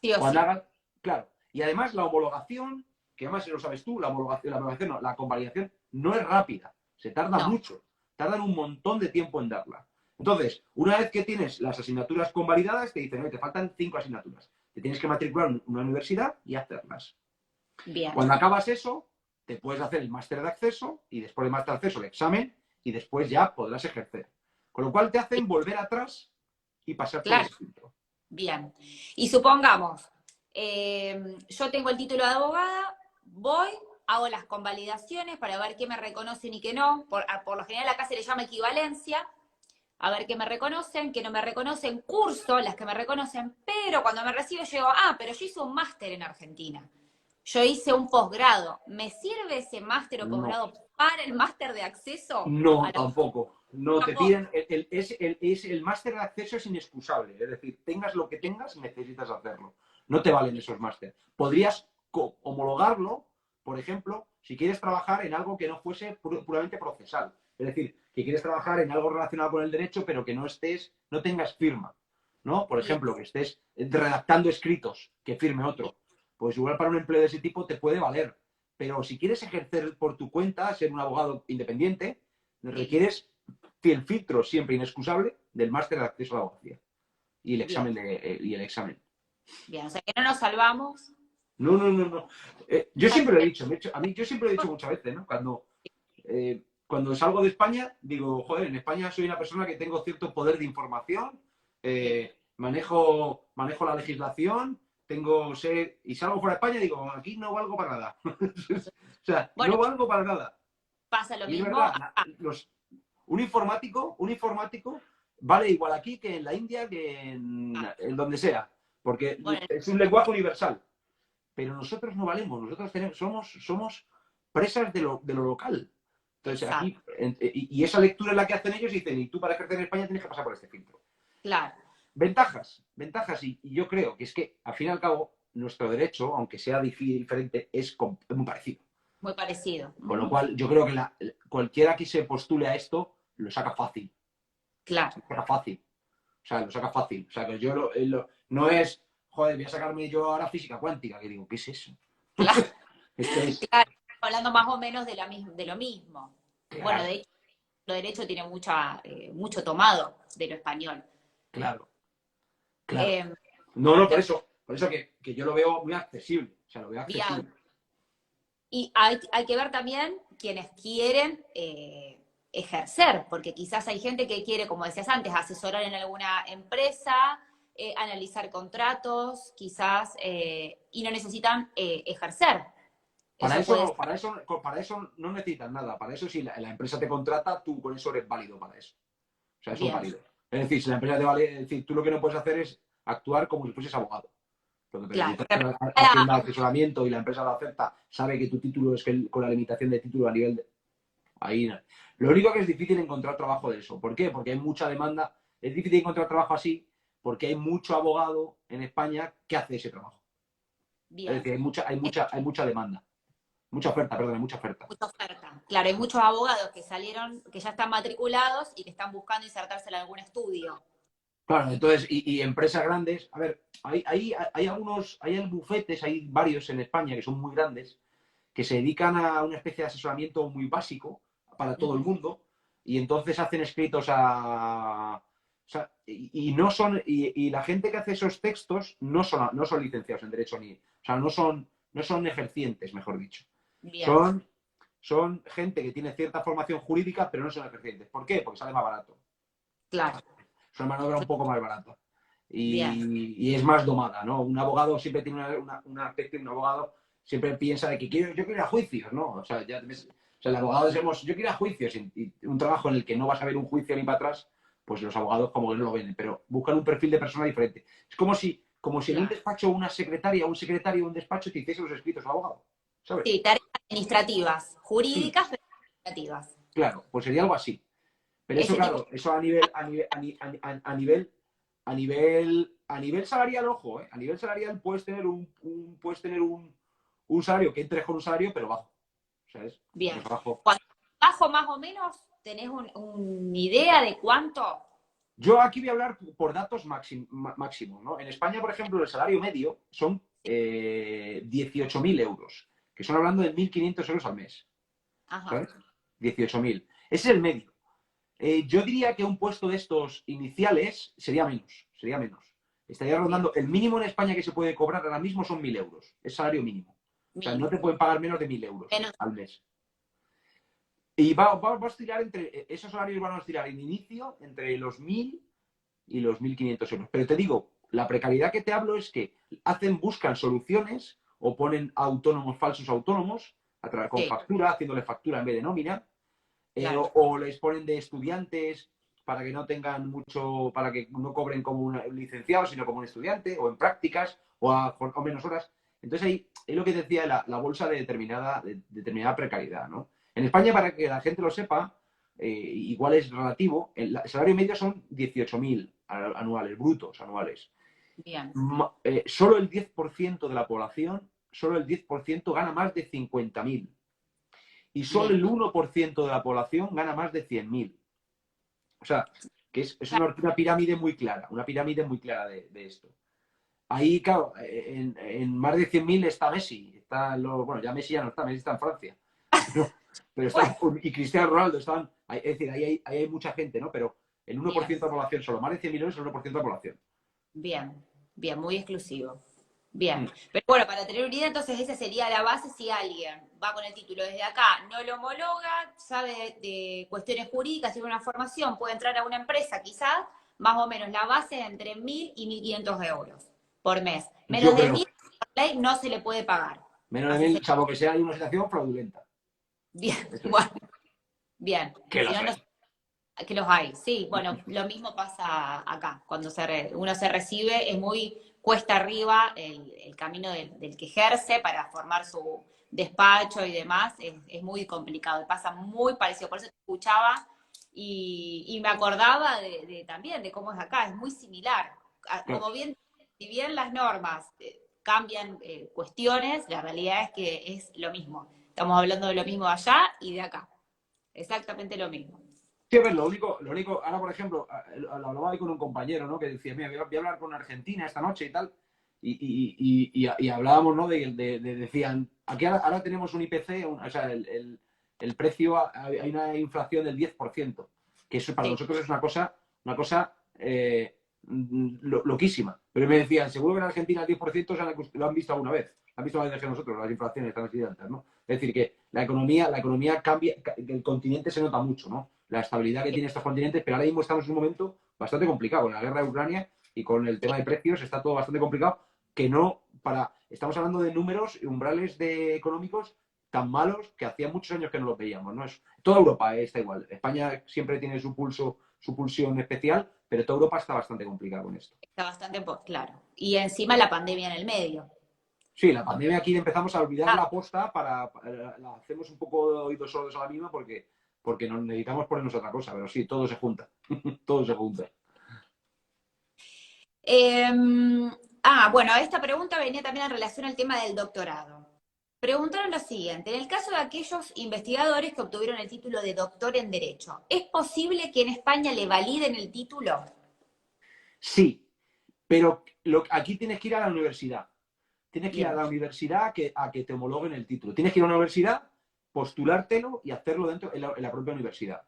sí o Cuando sí. hagas, claro. Y además la homologación, que además lo sabes tú, la homologación no, la convalidación no es rápida. Se tarda No, mucho. Tardan un montón de tiempo en darla. Entonces, una vez que tienes las asignaturas convalidadas, te dicen, oye, te faltan 5 asignaturas. Te tienes que matricular en una universidad y hacerlas. bien. Cuando acabas eso, te puedes hacer el máster de acceso y después del máster de acceso el examen y después ya podrás ejercer. Con lo cual te hacen volver atrás y pasar por Claro, ese filtro. bien. Y supongamos, yo tengo el título de abogada, voy, hago las convalidaciones para ver qué me reconocen y qué no. Por lo general acá se le llama equivalencia, a ver qué me reconocen, qué no me reconocen, curso las que me reconocen, pero cuando me recibo yo digo, pero yo hice un máster en Argentina. Yo hice un posgrado. ¿Me sirve ese máster o No, posgrado para el máster de acceso a no, la... tampoco. No te Tampoco. piden, el máster de acceso es inexcusable. Es decir, tengas lo que tengas, necesitas hacerlo. No te valen esos máster. Podrías homologarlo, por ejemplo, si quieres trabajar en algo que no fuese puramente procesal. Es decir, que quieres trabajar en algo relacionado con el derecho, pero que no tengas firma. ¿No? Por Bien, ejemplo, que estés redactando escritos que firme bien, otro. Pues igual para un empleo de ese tipo te puede valer. Pero si quieres ejercer por tu cuenta, ser un abogado independiente, sí, requieres el filtro siempre inexcusable del máster de acceso a la abogacía y el bien, examen. Y el examen. bien. O sea que no nos salvamos. No, no, no, no. Yo siempre lo he dicho, yo siempre lo he dicho muchas veces, ¿no? Cuando salgo de España, digo, joder, en España soy una persona que tengo cierto poder de información, Sí. manejo la legislación, y salgo fuera de España y digo, aquí no valgo para nada. O sea, Bueno, no valgo para nada. pasa lo Y es mismo verdad, acá. un informático vale igual aquí que en la India, que en donde sea, porque Bueno, es un lenguaje universal. Pero nosotros no valemos, nosotros somos presas de lo local. Entonces aquí, exacto, y esa lectura es la que hacen ellos y dicen, y tú para ejercer en España tienes que pasar por este filtro. claro, Ventajas, y yo creo que es que, al fin y al cabo, nuestro derecho, aunque sea diferente, es muy parecido. muy parecido. Con lo cual, yo creo que cualquiera que se postule a esto lo saca fácil. Claro, Lo saca fácil. O sea, lo saca fácil. O sea, que yo no es, joder, voy a sacarme yo ahora física cuántica, que digo, ¿qué es eso? claro, Esto es, claro. Hablando más o menos de lo mismo. Bueno, claro, de hecho, lo derecho tiene mucho tomado de lo español. claro, claro. Eh, No, no, te- por eso que yo lo veo muy accesible. O sea, lo veo bien. accesible. Y hay que ver también quienes quieren ejercer, porque quizás hay gente que quiere, como decías antes, asesorar en alguna empresa, analizar contratos, quizás, y no necesitan ejercer. Para Eso eso puede no, ser. para eso no necesitas nada. Para eso, si la empresa te contrata, tú con eso eres válido para eso. O sea, eso es Bien. válido. Es decir, si la empresa te vale, es decir, tú lo que no puedes hacer es actuar como si fueses abogado. Pero si Claro. tú estás haciendo asesoramiento y la empresa lo acepta, sabe que tu título es que con la limitación de título a nivel de... Ahí no. Lo único que es difícil encontrar trabajo de eso. ¿Por qué? Porque hay mucha demanda. Es difícil encontrar trabajo así porque hay mucho abogado en España que hace ese trabajo. Es Bien. decir, hay mucha demanda. Mucha oferta, perdón, hay mucha oferta. Mucha oferta. Claro, hay muchos abogados que salieron, que ya están matriculados y que están buscando insertarse en algún estudio. Claro, entonces, y empresas grandes, a ver, hay algunos, hay bufetes, hay varios en España que son muy grandes, que se dedican a una especie de asesoramiento muy básico para todo el Ujú. mundo, y entonces hacen escritos o sea, y no son, y la gente que hace esos textos no son licenciados en Derecho ni, o sea, no son ejercientes, mejor dicho. Bien, Son, son gente que tiene cierta formación jurídica, pero no son ejercientes. ¿Por qué? Porque sale más barato. claro, Es una mano de obra un poco más barata. bien, Y es más domada, ¿no? Un abogado siempre tiene un aspecto, un abogado siempre piensa de que yo quiero ir a juicios, ¿no? O sea, o sea, el abogado decimos, yo quiero ir a juicios, y un trabajo en el que no vas a ver un juicio ni para atrás, pues los abogados como que no lo ven, pero buscan un perfil de persona diferente. Es como si en un claro. despacho una secretaria o un secretario de un despacho te hiciese los escritos al abogado, ¿sabes? Sí, tareas administrativas, Sí, jurídicas, pero administrativas. claro, pues sería algo así. Pero eso, Ese tipo. claro, eso a nivel salarial, ojo, ¿eh? A nivel salarial puedes tener un salario que entres con un salario, pero bajo. ¿Sabes? Bien. Pues bajo. Cuando bajo más o menos, ¿tenés una idea de cuánto? Yo aquí voy a hablar por datos máximos, ¿no? En España, por ejemplo, el salario medio son 18.000 euros, que son hablando de 1.500 euros al mes. Ajá. ¿Sabes? 18.000. Ese es el medio. Yo diría que un puesto de estos iniciales sería menos, sería menos. Estaría Bien. rondando, el mínimo en España que se puede cobrar ahora mismo son 1.000 euros, es salario mínimo. O sea, no te Mínimo. pueden pagar menos de 1.000 euros Menos. al mes. Y va a oscilar esos salarios van a oscilar en inicio entre los 1.000 y los 1.500 euros. Pero te digo, la precariedad que te hablo es que buscan soluciones o ponen autónomos, falsos autónomos, con Sí, factura, haciéndole factura en vez de nómina, claro. o les ponen de estudiantes para que no tengan mucho, para que no cobren como un licenciado, sino como un estudiante, o en prácticas, o menos horas. Entonces ahí es lo que decía la bolsa de determinada precariedad, ¿no? En España, para que la gente lo sepa, igual es relativo, el salario medio son 18.000 anuales, brutos anuales. Bien. Solo el 10% de la población, solo el 10% gana más de 50.000 y solo Bien. el 1% de la población gana más de 100.000. O sea, que es una pirámide muy clara, una pirámide muy clara de esto. Ahí, claro, en más de 100.000 está Messi, bueno, ya Messi ya no está, Messi está en Francia, pero Bueno, y Cristiano Ronaldo es decir, ahí hay mucha gente, ¿no? Pero el bien. 1% de la población, solo más de 100 millones es el 1% de la población. Bien. Bien, muy exclusivo. Bien. Mm. Pero bueno, para tener una idea, entonces esa sería la base si alguien va con el título desde acá, no lo homologa, sabe de cuestiones jurídicas, tiene una formación, puede entrar a una empresa quizás, más o menos la base es entre 1.000 y 1.500 euros por mes. Yo Menos de creo, 1.000 por ley no se le puede pagar. menos de Así 1.000, sería. salvo que sea una situación fraudulenta. Bien, Eso es. bueno, bien. Que Si las no, no hay. que los hay, sí. Bueno, lo mismo pasa acá. Cuando uno se recibe, es muy cuesta arriba el camino del que ejerce para formar su despacho y demás. Es muy complicado. Y pasa muy parecido. Por eso te escuchaba y me acordaba también de cómo es acá. Es muy similar. Claro. Como bien, si bien las normas cambian cuestiones, la realidad es que es lo mismo. Estamos hablando de lo mismo de allá y de acá. Exactamente lo mismo. Sí, a ver, ahora por ejemplo, lo hablaba ahí con un compañero, ¿no? Que decía, mira, voy a hablar con Argentina esta noche y tal, y hablábamos, ¿no? Decían, aquí ahora tenemos un IPC, o sea, el precio, hay una inflación del 10%, que eso para Sí. nosotros es una cosa loquísima. Pero me decían, seguro que en Argentina el 10% lo han visto alguna vez, han visto más veces que nosotros, las inflaciones tan altas, ¿no? Es decir, que la economía cambia, el continente se nota mucho, ¿no? La estabilidad que tiene estos continentes, pero ahora mismo estamos en un momento bastante complicado. Con la guerra de Ucrania y con el tema de precios está todo bastante complicado, que no estamos hablando de números y umbrales económicos tan malos que hacía muchos años que no los veíamos, ¿no? Toda Europa está igual. España siempre tiene su pulsión especial, pero toda Europa está bastante complicada con esto. Está bastante claro. Y encima la pandemia en el medio. Sí, la pandemia aquí empezamos a olvidar Ah, la posta la hacemos un poco de oídos sordos a la misma porque nos necesitamos ponernos otra cosa, pero sí, todo se junta, todo se junta. bueno, esta pregunta venía también en relación al tema del doctorado. Preguntaron lo siguiente, en el caso de aquellos investigadores que obtuvieron el título de doctor en Derecho, ¿es posible que en España le validen el título? Sí, pero aquí tienes que ir a la universidad. Tienes que ir a Bien, la universidad a que te homologuen el título. Tienes que ir a una universidad, postulártelo y hacerlo dentro en la propia universidad.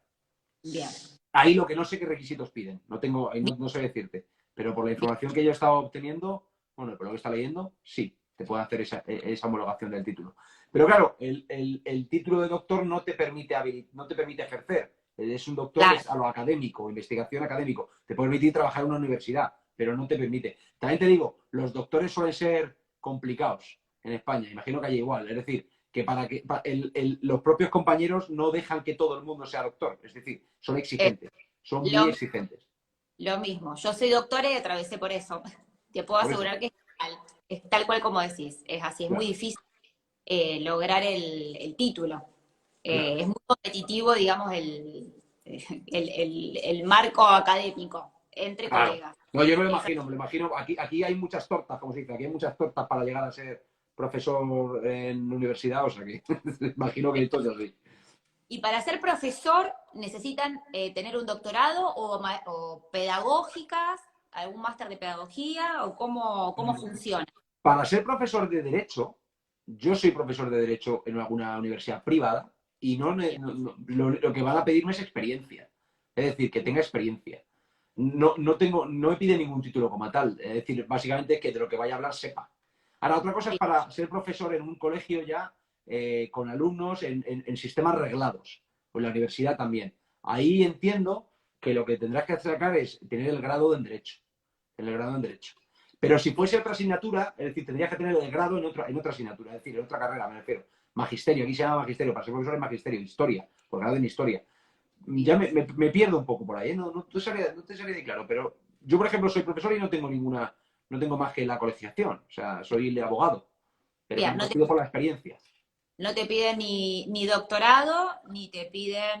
bien, Ahí lo que no sé qué requisitos piden. No tengo, ahí bien, no sé decirte. Pero por la bien. información que yo he estado obteniendo, bueno, por lo que está leyendo, sí, te pueden hacer esa homologación del título. Pero claro, el título de doctor no te permite, no te permite ejercer. Es un doctor que Claro, es a lo académico, investigación académico. Te puede permitir trabajar en una universidad, pero no te permite. También te digo, los doctores suelen ser complicados en España. Imagino que hay igual. Es decir, que los propios compañeros no dejan que todo el mundo sea doctor. Es decir, son eh, exigentes. Son muy lo, exigentes. lo mismo. Yo soy doctora y atravesé por eso. Te puedo Por eso, asegurar que es tal cual como decís. Es así, es muy claro, difícil lograr el título. claro. Es muy competitivo, digamos, el marco académico entre Claro. colegas. No, yo Es- me lo imagino, aquí hay muchas tortas, como se dice, aquí hay muchas tortas para llegar a ser profesor en universidad, o sea que me imagino que esto es así. y para ser profesor necesitan tener un doctorado o pedagógicas, algún máster de pedagogía o cómo funciona. Para ser profesor de Derecho, yo soy profesor de Derecho en alguna universidad privada y Bien, lo que van a pedirme es experiencia. Es decir, que tenga experiencia. No me pide ningún título como tal. Es decir, básicamente que de lo que vaya a hablar sepa. Ahora, otra cosa es bien, para ser profesor en un colegio ya con alumnos en sistemas reglados, o en la universidad también. Ahí entiendo que lo que tendrás que sacar es tener el grado en Derecho. El grado en Derecho. Pero si bien, fuese otra asignatura, es decir, tendrías que tener el grado en otra asignatura, es decir, en otra carrera, me refiero. Magisterio, aquí se llama magisterio, para ser profesor es magisterio, historia, por grado en historia. Ya bien. me pierdo un poco por ahí, ¿eh? No te sabría de claro, pero yo, por ejemplo, soy profesor y no tengo más que la colegiación, o sea, soy abogado, pero Bien, tengo pido por la experiencia. no te piden ni doctorado, ni te piden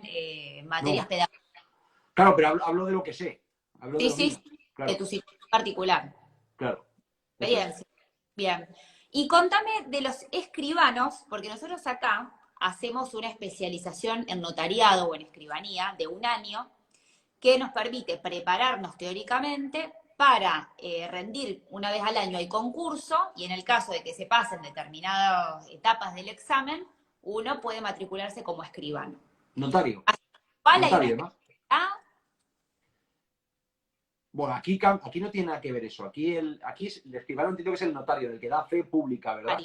materias No, pedagógicas. claro, pero hablo de lo que sé, hablo de Sí, lo sí, mío, sí, de claro, tu situación particular. claro, eso es. Experiencia. Bien. Y contame de los escribanos, porque nosotros acá hacemos una especialización en notariado o en escribanía de un año que nos permite prepararnos teóricamente para rendir una vez al año el concurso y en el caso de que se pasen determinadas etapas del examen, uno puede matricularse como escribano. Notario, ¿Cuál hay una notario, ¿no? especialidad? Bueno, aquí no tiene nada que ver eso. Aquí el escribano entiendo que es el notario, el que da fe pública, ¿verdad?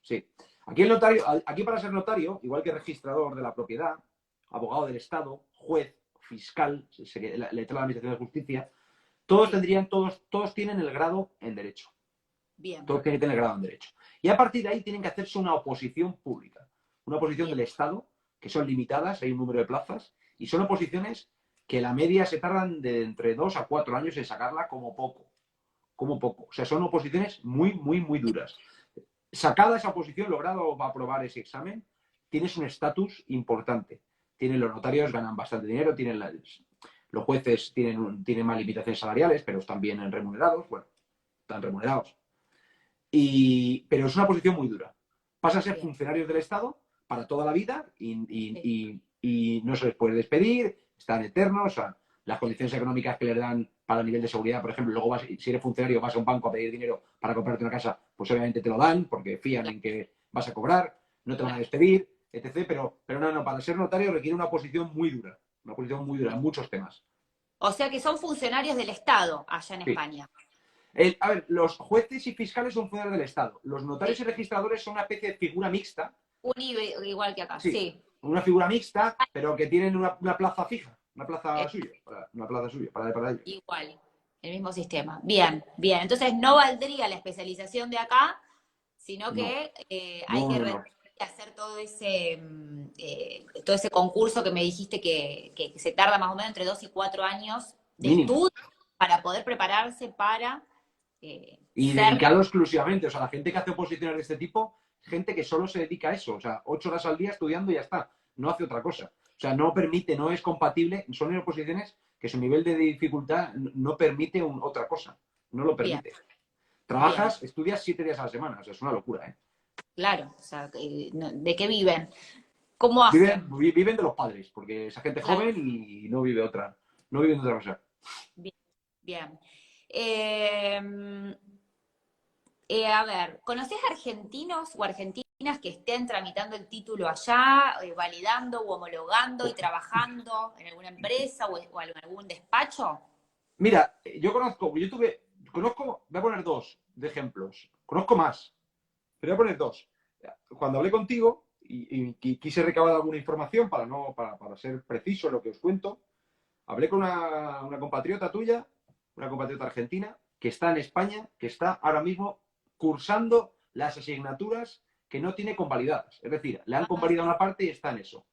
Sí. Aquí el notario, aquí para ser notario, igual que registrador de la propiedad, abogado del Estado, juez, fiscal, letrado de la Administración de Justicia, Sí, todos tienen el grado en Derecho. bien, Todos tienen que tener el grado en Derecho. Y a partir de ahí tienen que hacerse una oposición pública. Una oposición bien, del Estado, que son limitadas, hay un número de plazas, y son oposiciones que la media se tardan de entre 2 a 4 años en sacarla como poco. Como poco. O sea, son oposiciones muy, muy, muy duras. Sacada esa oposición, logrado aprobar ese examen, tienes un estatus importante. Los notarios ganan bastante dinero, los jueces tienen más limitaciones salariales, pero están bien remunerados, bueno, están remunerados. Pero es una posición muy dura. Pasan a ser bien, funcionarios del Estado para toda la vida sí, y no se les puede despedir, están eternos. O sea, las condiciones económicas que les dan para el nivel de seguridad, por ejemplo, luego si eres funcionario vas a un banco a pedir dinero para comprarte una casa, pues obviamente te lo dan porque fían claro, en que vas a cobrar, no te van a claro. despedir, etc. Pero no, para ser notario requiere una posición muy dura Bien. en muchos temas. O sea que son funcionarios del Estado allá en Sí. España. A ver, los jueces y fiscales son funcionarios del Estado. Los notarios Sí, y registradores son una especie de figura mixta. igual que acá, Sí, sí. una figura mixta, pero que tienen una plaza fija, Eh, una plaza suya para ellos. igual, el mismo sistema. Bien, bien. Entonces no valdría la especialización de acá, sino No, que hay no, que no, no. hacer todo ese concurso que me dijiste que se tarda más o menos entre 2 y 4 años de Mínimo. estudio para poder prepararse para Y ser. dedicado exclusivamente. O sea, la gente que hace oposiciones de este tipo, gente que solo se dedica a eso. O sea, 8 horas al día estudiando y ya está. No hace otra cosa. O sea, no permite, no es compatible. Son oposiciones que su nivel de dificultad no permite otra cosa. No lo Bien, permite. bien, Trabajas, estudias 7 días a la semana. O sea, es una locura, ¿eh? claro. O sea, ¿de qué viven? ¿Cómo hacen? Viven de los padres, porque esa gente Claro, joven y no vive de otra cosa. bien, bien. Eh, a ver, ¿conocés argentinos o argentinas que estén tramitando el título allá, validando o homologando y trabajando en alguna empresa o en algún despacho? Mira, voy a poner dos de ejemplos. Conozco más, pero voy a poner dos. Cuando hablé contigo y quise recabar alguna información para, no, para ser preciso en lo que os cuento, hablé con una compatriota tuya, una compatriota argentina, que está en España, que está ahora mismo cursando las asignaturas que no tiene convalidadas. Es decir, le han Ah, convalidado una parte y está en eso.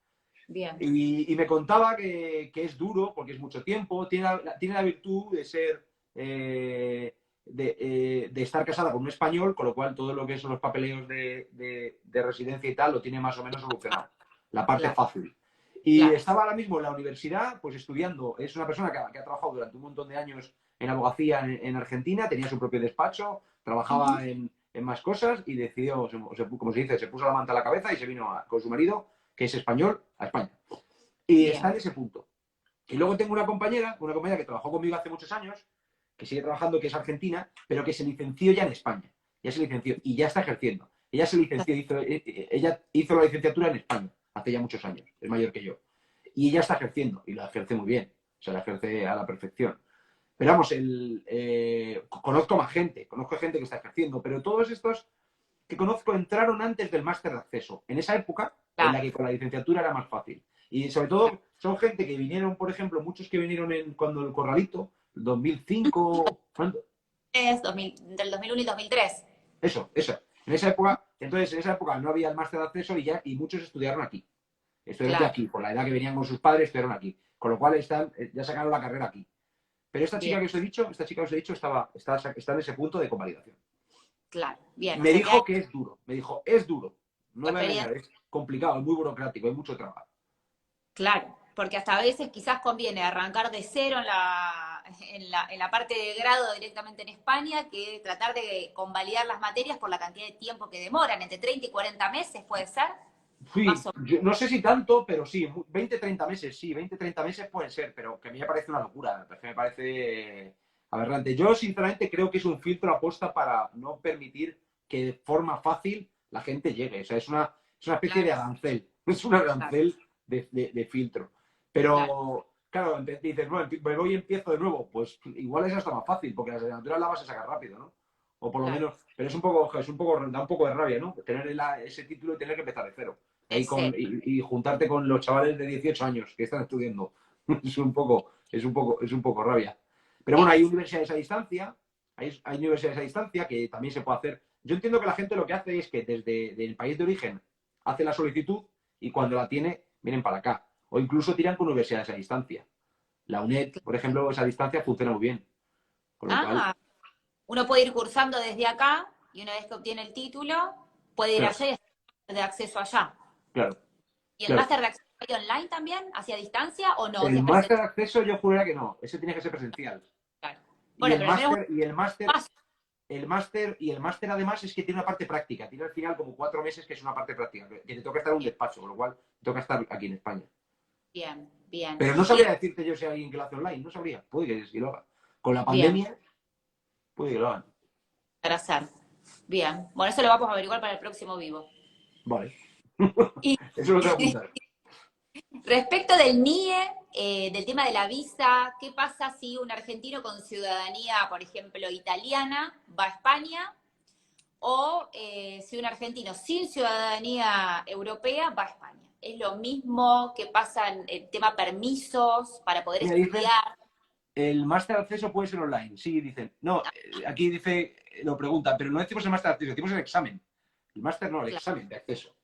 bien. Y me contaba que es duro porque es mucho tiempo, tiene la virtud de ser, de estar casada con un español, con lo cual todo lo que son los papeleos de residencia y tal lo tiene más o menos solucionado, la parte Claro, fácil. Y claro. estaba ahora mismo en la universidad, pues estudiando, es una persona que ha trabajado durante un montón de años en abogacía en Argentina, tenía su propio despacho, Ujú. trabajaba en más cosas y decidió, como se dice, se puso la manta a la cabeza y se vino con su marido, que es español, a España. Y está Bien. en ese punto. Y luego tengo una compañera que trabajó conmigo hace muchos años, que sigue trabajando, que es argentina, pero que se licenció ya en España. Ya se licenció y ya está ejerciendo. Ella se licenció, ella hizo la licenciatura en España hace ya muchos años, es mayor que yo. Y ella está ejerciendo y la ejerce muy bien, o sea, la ejerce a la perfección. Pero vamos, conozco gente que está ejerciendo, pero todos estos que conozco entraron antes del máster de acceso, en esa época en la Claro, que con la licenciatura era más fácil. Y sobre claro. todo son gente que vinieron, por ejemplo, muchos que vinieron cuando el Corralito, 2005, ¿cuándo? Es 2000, entre el 2001 y 2003. Eso. En esa época, entonces en esa época no había el máster de acceso y muchos estudiaron aquí. Estudiaron Claro, aquí, por la edad que venían con sus padres, estudiaron aquí. Con lo cual ya sacaron la carrera aquí. Pero bien, esta chica que os he dicho, está en ese punto de convalidación. claro, bien. O Me sea que hay dijo que es duro, me dijo, es duro. No voy a experiencia. engañar, es complicado, es muy burocrático, hay mucho trabajo. Claro, porque hasta a veces quizás conviene arrancar de cero en la parte de grado directamente en España que tratar de convalidar las materias por la cantidad de tiempo que demoran, entre 30 y 40 meses puede ser, más Fui, o menos. yo no sé si tanto, pero sí, 20, 30 meses, sí, 20, 30 meses pueden ser, pero que a mí me parece una locura, me parece aberrante. Yo, sinceramente, creo que es un filtro aposta para no permitir que de forma fácil la gente llegue. O sea, es una especie de Claro, arancel, es un claro, arancel de filtro. claro, Pero, claro, dices, bueno, me voy y empiezo de nuevo. Pues igual es hasta más fácil, porque las asignaturas las vas a sacar rápido, ¿no? O por lo claro. menos, pero da un poco de rabia, ¿no? Tener ese título y tener que empezar de cero ahí Ese, y juntarte con los chavales de 18 años que están estudiando. Es un poco rabia. Pero bueno, hay es, universidades a distancia, hay universidades a distancia que también se puede hacer. Yo entiendo que la gente lo que hace es que desde el país de origen hace la solicitud y cuando la tiene, vienen para acá. O incluso tiran con universidades a distancia. La UNED, por ejemplo, esa distancia funciona muy bien. Con lo cual, ah, uno puede ir cursando desde acá y una vez que obtiene el título, puede ir claro, allá y hacer de acceso allá. claro, ¿Y el claro. máster de acceso hay online también, hacia distancia o no? Si El es máster de presencial. acceso yo juraría que no, ese tiene que ser presencial. Y Bueno, el pero al menos máster, y el máster, paso. el máster además es que tiene una parte práctica. Tiene al final como 4 meses que es una parte práctica, que te toca estar en un Bien, despacho, con lo cual te toca estar aquí en España. bien, bien. Pero no Y sabría decirte yo si hay alguien que lo hace online, no sabría. Puede que sí lo haga. Con la bien, pandemia, puede que lo hagan. para hacer. Bien. Bueno, eso lo vamos a averiguar para el próximo vivo. Vale. Y Eso lo tengo que apuntar. respecto del NIE, del tema de la visa, ¿qué pasa si un argentino con ciudadanía, por ejemplo, italiana, va a España? O si un argentino sin ciudadanía europea va a España. Es lo mismo que pasa en el tema permisos para poder Mira, dicen, estudiar. el máster de acceso puede ser online. Sí, dicen. No, aquí dice, lo pregunta, pero no decimos el máster de acceso, decimos el examen. El máster no, el Claro, examen de acceso.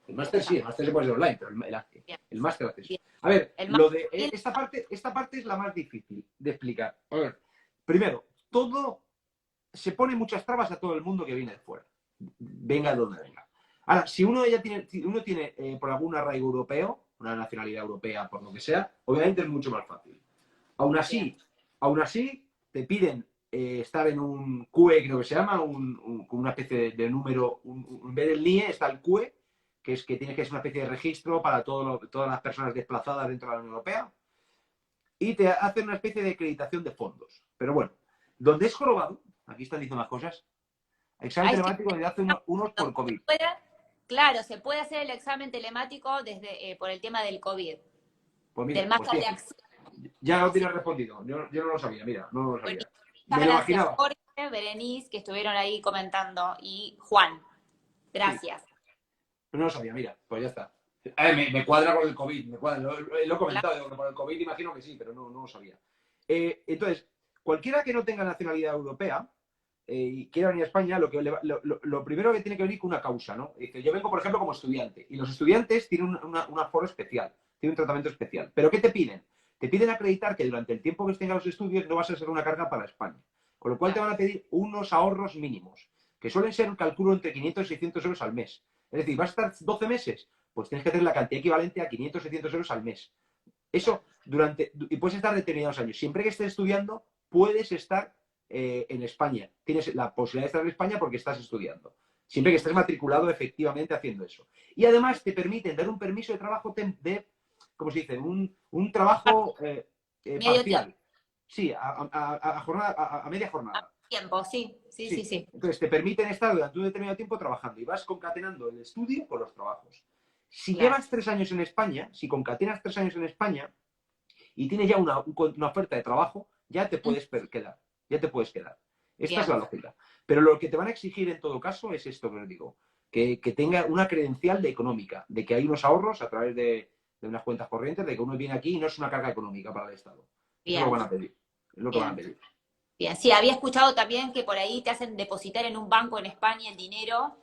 El máster sí, examen. el máster se puede hacer online, pero Bien, el máster de acceso. bien. A ver, El más lo de esta parte es la más difícil de explicar. A ver, primero, todo se pone muchas trabas a todo el mundo que viene de fuera. Venga de bien, donde venga. Ahora, si uno tiene por algún arraigo europeo, una nacionalidad europea, por lo que sea, obviamente es mucho más fácil. Aún bien. así, aún así, te piden estar en un QE, creo que se llama, con una especie de número, en vez del NIE está el QE, que es que tiene que ser una especie de registro para todas las personas desplazadas dentro de la Unión Europea, y te hacen una especie de acreditación de fondos. Pero bueno, Donde es jorobado, aquí están diciendo más cosas, examen Ahí estoy. telemático donde hace unos por COVID. Claro, se puede hacer el examen telemático por el tema del COVID, Pues del mira, pues máster de sí, acceso. ya lo tienes respondido. Yo no lo sabía, mira, no lo Bueno, sabía. muchas Me lo gracias, imaginaba. Jorge, Berenice, que estuvieron ahí comentando, y Juan. Sí, Gracias. no lo sabía, mira, pues ya está. A ver, me cuadra con el COVID, me cuadra, lo he Claro. comentado, digo que por el COVID imagino que sí, pero no lo sabía. Entonces, cualquiera que no tenga nacionalidad europea y quiera venir a España, lo primero que tiene que venir con una causa, ¿no? Dice, yo vengo, por ejemplo, como estudiante, y los estudiantes tienen un aforo especial, tienen un tratamiento especial. ¿Pero qué te piden? Te piden acreditar que durante el tiempo que estén los estudios no vas a ser una carga para España. Con lo cual te van a pedir unos ahorros mínimos, que suelen ser, calculo, entre 500 y 600 euros al mes. Es decir, ¿vas a estar 12 meses? Pues tienes que tener la cantidad equivalente a 500 o 600 euros al mes. Eso y puedes estar determinados años. Siempre que estés estudiando, puedes estar en España. Tienes la posibilidad de estar en España porque estás estudiando. Siempre que estés matriculado efectivamente haciendo eso. Y además te permiten dar un permiso de trabajo ¿cómo se dice? Un trabajo Medio tiempo. parcial. Sí, a media jornada. Tiempo, sí, sí, sí, Sí. sí. Entonces te permiten estar durante un determinado tiempo trabajando y vas concatenando el estudio con los trabajos. Si Claro. llevas 3 años en España, si concatenas 3 años en España y tienes ya una oferta de trabajo, ya te puedes quedar. Ya te puedes quedar. Esta es Bien, la lógica. Pero lo que te van a exigir en todo caso es esto que os digo. Que tenga una credencial de económica, de que hay unos ahorros a través de unas cuentas corrientes, de que uno viene aquí y no es una carga económica para el Estado. Eso lo bien, van a pedir. Es lo que van a bien. pedir. Bien, sí, había escuchado también que por ahí te hacen depositar en un banco en España el dinero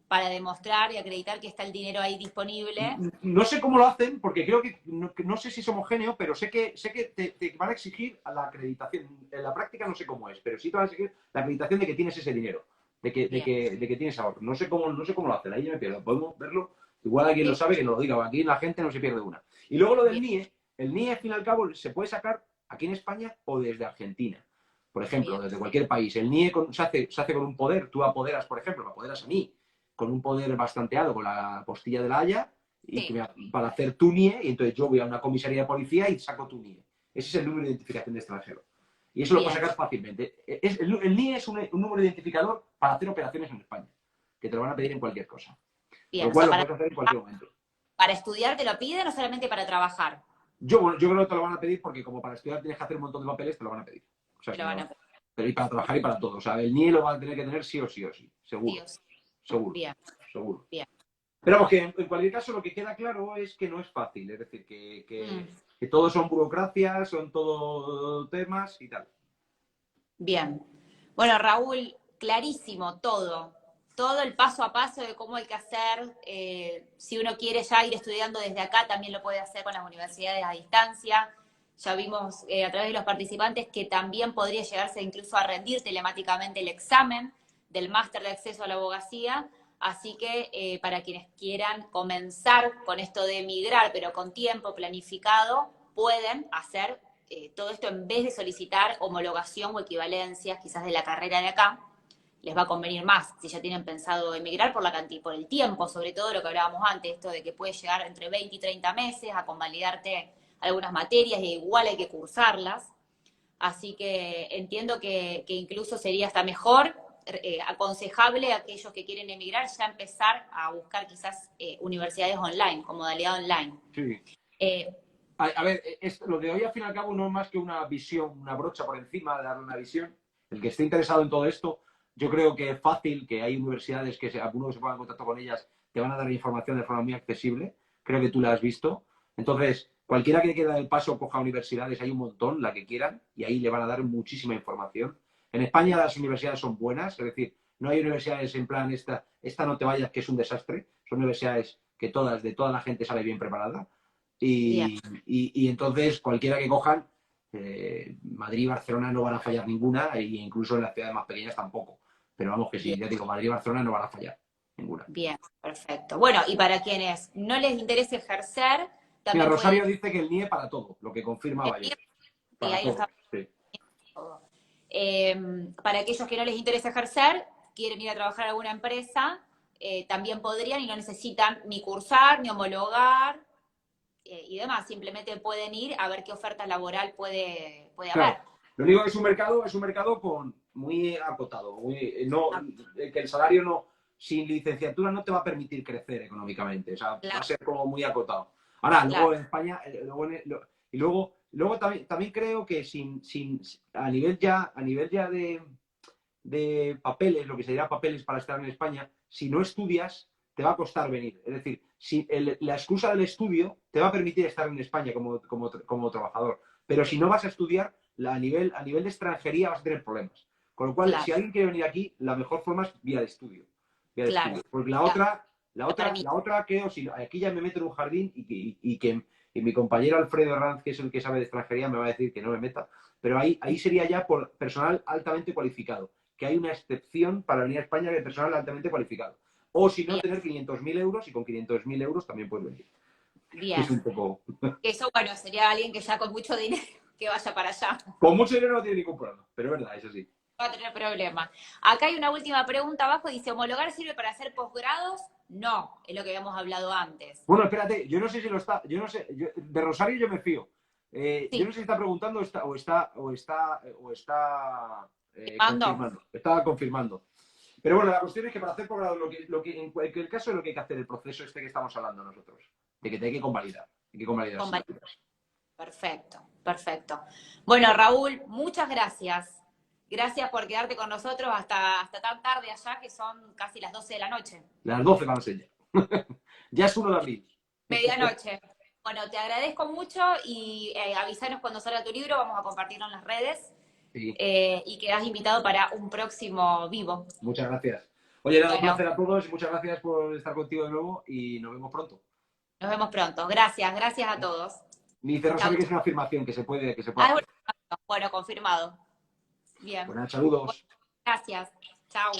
para demostrar y acreditar que está el dinero ahí disponible. No sé cómo lo hacen, porque creo que no sé si es homogéneo, pero sé que te van a exigir la acreditación. En la práctica no sé cómo es, pero sí te van a exigir la acreditación de que tienes ese dinero, Bien. de que tienes ahorro. No sé cómo lo hacen, ahí yo me pierdo. Podemos verlo. Igual alguien lo Bien, sabe, que nos lo diga. Aquí la gente no se pierde una. Y luego lo del bien, NIE, el NIE al fin y al cabo se puede sacar aquí en España o desde Argentina. Por ejemplo, bien. desde cualquier país. El NIE se hace con un poder. Tú apoderas, por ejemplo, me apoderas a mí con un poder bastante alto, con la postilla de la Haya, y Sí, para hacer tu NIE, y entonces yo voy a una comisaría de policía y saco tu NIE. Ese es el número de identificación de extranjero. Y eso lo puedes bien, sacar fácilmente. El NIE es un número de identificador para hacer operaciones en España, que te lo van a pedir en cualquier cosa. Con bien. lo O cual sea, lo puedes hacer en cualquier momento. para estudiar te lo piden o solamente para trabajar. Yo creo que te lo van a pedir porque como para estudiar tienes que hacer un montón de papeles, te lo van a pedir. O sea Te que lo van no. a pedir. Pero y para trabajar y para todo. O sea, el NIE lo van a tener que tener sí o sí o sí. Sí Seguro. o sí. Seguro. Bien, Seguro. bien. Pero vamos, que en cualquier caso lo que queda claro es que no es fácil, es decir, que, Mm, que, que todo son burocracias, son todo temas y tal. bien. Bueno, Raúl, clarísimo todo. Todo el paso a paso de cómo hay que hacer. Si uno quiere ya ir estudiando desde acá, también lo puede hacer con las universidades a distancia. Ya vimos a través de los participantes que también podría llegarse incluso a rendir telemáticamente el examen del máster de acceso a la abogacía. Así que para quienes quieran comenzar con esto de emigrar, pero con tiempo planificado, pueden hacer todo esto en vez de solicitar homologación o equivalencias quizás de la carrera de acá, les va a convenir más si ya tienen pensado emigrar por la cantidad, por el tiempo, sobre todo lo que hablábamos antes, esto de que puede llegar entre 20 y 30 meses a convalidarte algunas materias y igual hay que cursarlas. Así que entiendo que incluso sería hasta mejor, aconsejable a aquellos que quieren emigrar ya empezar a buscar quizás universidades online, con modalidad online. Sí. Eh, A ver, lo de hoy al fin y al cabo no es más que una visión, una brocha por encima de darle una visión. El que esté interesado en todo esto, yo creo que es fácil, que hay universidades que algunos se pongan en contacto con ellas, te van a dar información de forma muy accesible. Creo que tú la has visto. Entonces, cualquiera que quiera dar el paso coja universidades, hay un montón, la que quieran, y ahí le van a dar muchísima información. En España las universidades son buenas, es decir, no hay universidades en plan esta no te vayas, que es un desastre. Son universidades que de toda la gente sale bien preparada. bien, Y entonces cualquiera que cojan, Madrid y Barcelona no van a fallar ninguna, e incluso en las ciudades más pequeñas tampoco. Pero vamos, que sí, bien. ya digo, Madrid y Barcelona no van a fallar ninguna. Bien, perfecto. Bueno, y para quienes no les interese ejercer, Mira, también pueden... Rosario dice que el NIE para todo, lo que confirmaba ayer. Sí, Para ahí lo todo, está sí. todo. Para aquellos que no les interesa ejercer, quieren ir a trabajar a alguna empresa, también podrían y no necesitan ni cursar, ni homologar y demás. Simplemente pueden ir a ver qué oferta laboral puede haber. Claro. Lo único que es un mercado con muy acotado, no, que el salario no, sin licenciatura no te va a permitir crecer económicamente, o sea, va a Claro, ser como muy acotado. Ahora, luego claro, en España, y luego también creo que a nivel ya de papeles, lo que sería papeles para estar en España, si no estudias, te va a costar venir. Es decir, si la excusa del estudio te va a permitir estar en España como trabajador, pero si no vas a estudiar, a nivel de extranjería vas a tener problemas. Con lo cual, si claro, alguien quiere venir aquí, la mejor forma es vía de estudio. Vía de claro, estudio. Porque claro, para mí. la otra creo, si aquí ya me meto en un jardín y mi compañero Alfredo Herranz, que es el que sabe de extranjería, me va a decir que no me meta, pero ahí sería ya por personal altamente cualificado, que hay una excepción para venir a España de personal altamente cualificado. O si no, Bien, tener 500.000 euros y con 500.000 euros también puedes venir. Es un bien. poco... Eso, bueno, sería alguien que ya con mucho dinero que vaya para allá. Con mucho dinero no tiene ningún problema, pero es verdad, eso sí. No va a tener problema. Acá hay una última pregunta abajo, dice, ¿homologar sirve para hacer posgrados? No, es lo que habíamos hablado antes. Bueno, espérate, yo no sé si lo está, yo no sé, de Rosario yo me fío. Yo no Sí, sé si está preguntando o está te mando. confirmando. Está confirmando. Pero bueno, la cuestión es que para hacer posgrado, en cualquier caso es lo que hay que hacer, el proceso este que estamos hablando nosotros, de que te hay que convalidar. Hay que convalidar asignaturas. Perfecto, perfecto. Bueno, Raúl, muchas gracias. Gracias por quedarte con nosotros hasta tan tarde allá, que son casi las 12 de la noche. Las 12 van a ser ya. Ya es 1 de abril. Medianoche. Bueno, te agradezco mucho y avísanos cuando salga tu libro, vamos a compartirlo en las redes Sí, y quedás invitado para un próximo vivo. muchas gracias. Oye, nada, un Bueno, placer a todos y muchas gracias por estar contigo de nuevo y nos vemos pronto. nos vemos pronto. Gracias, gracias a todos. Me dice Chau, Rosario que chau. es una afirmación que se puede Ah, hacer. bueno, confirmado. Bien. Bueno, saludos. Gracias. Chao.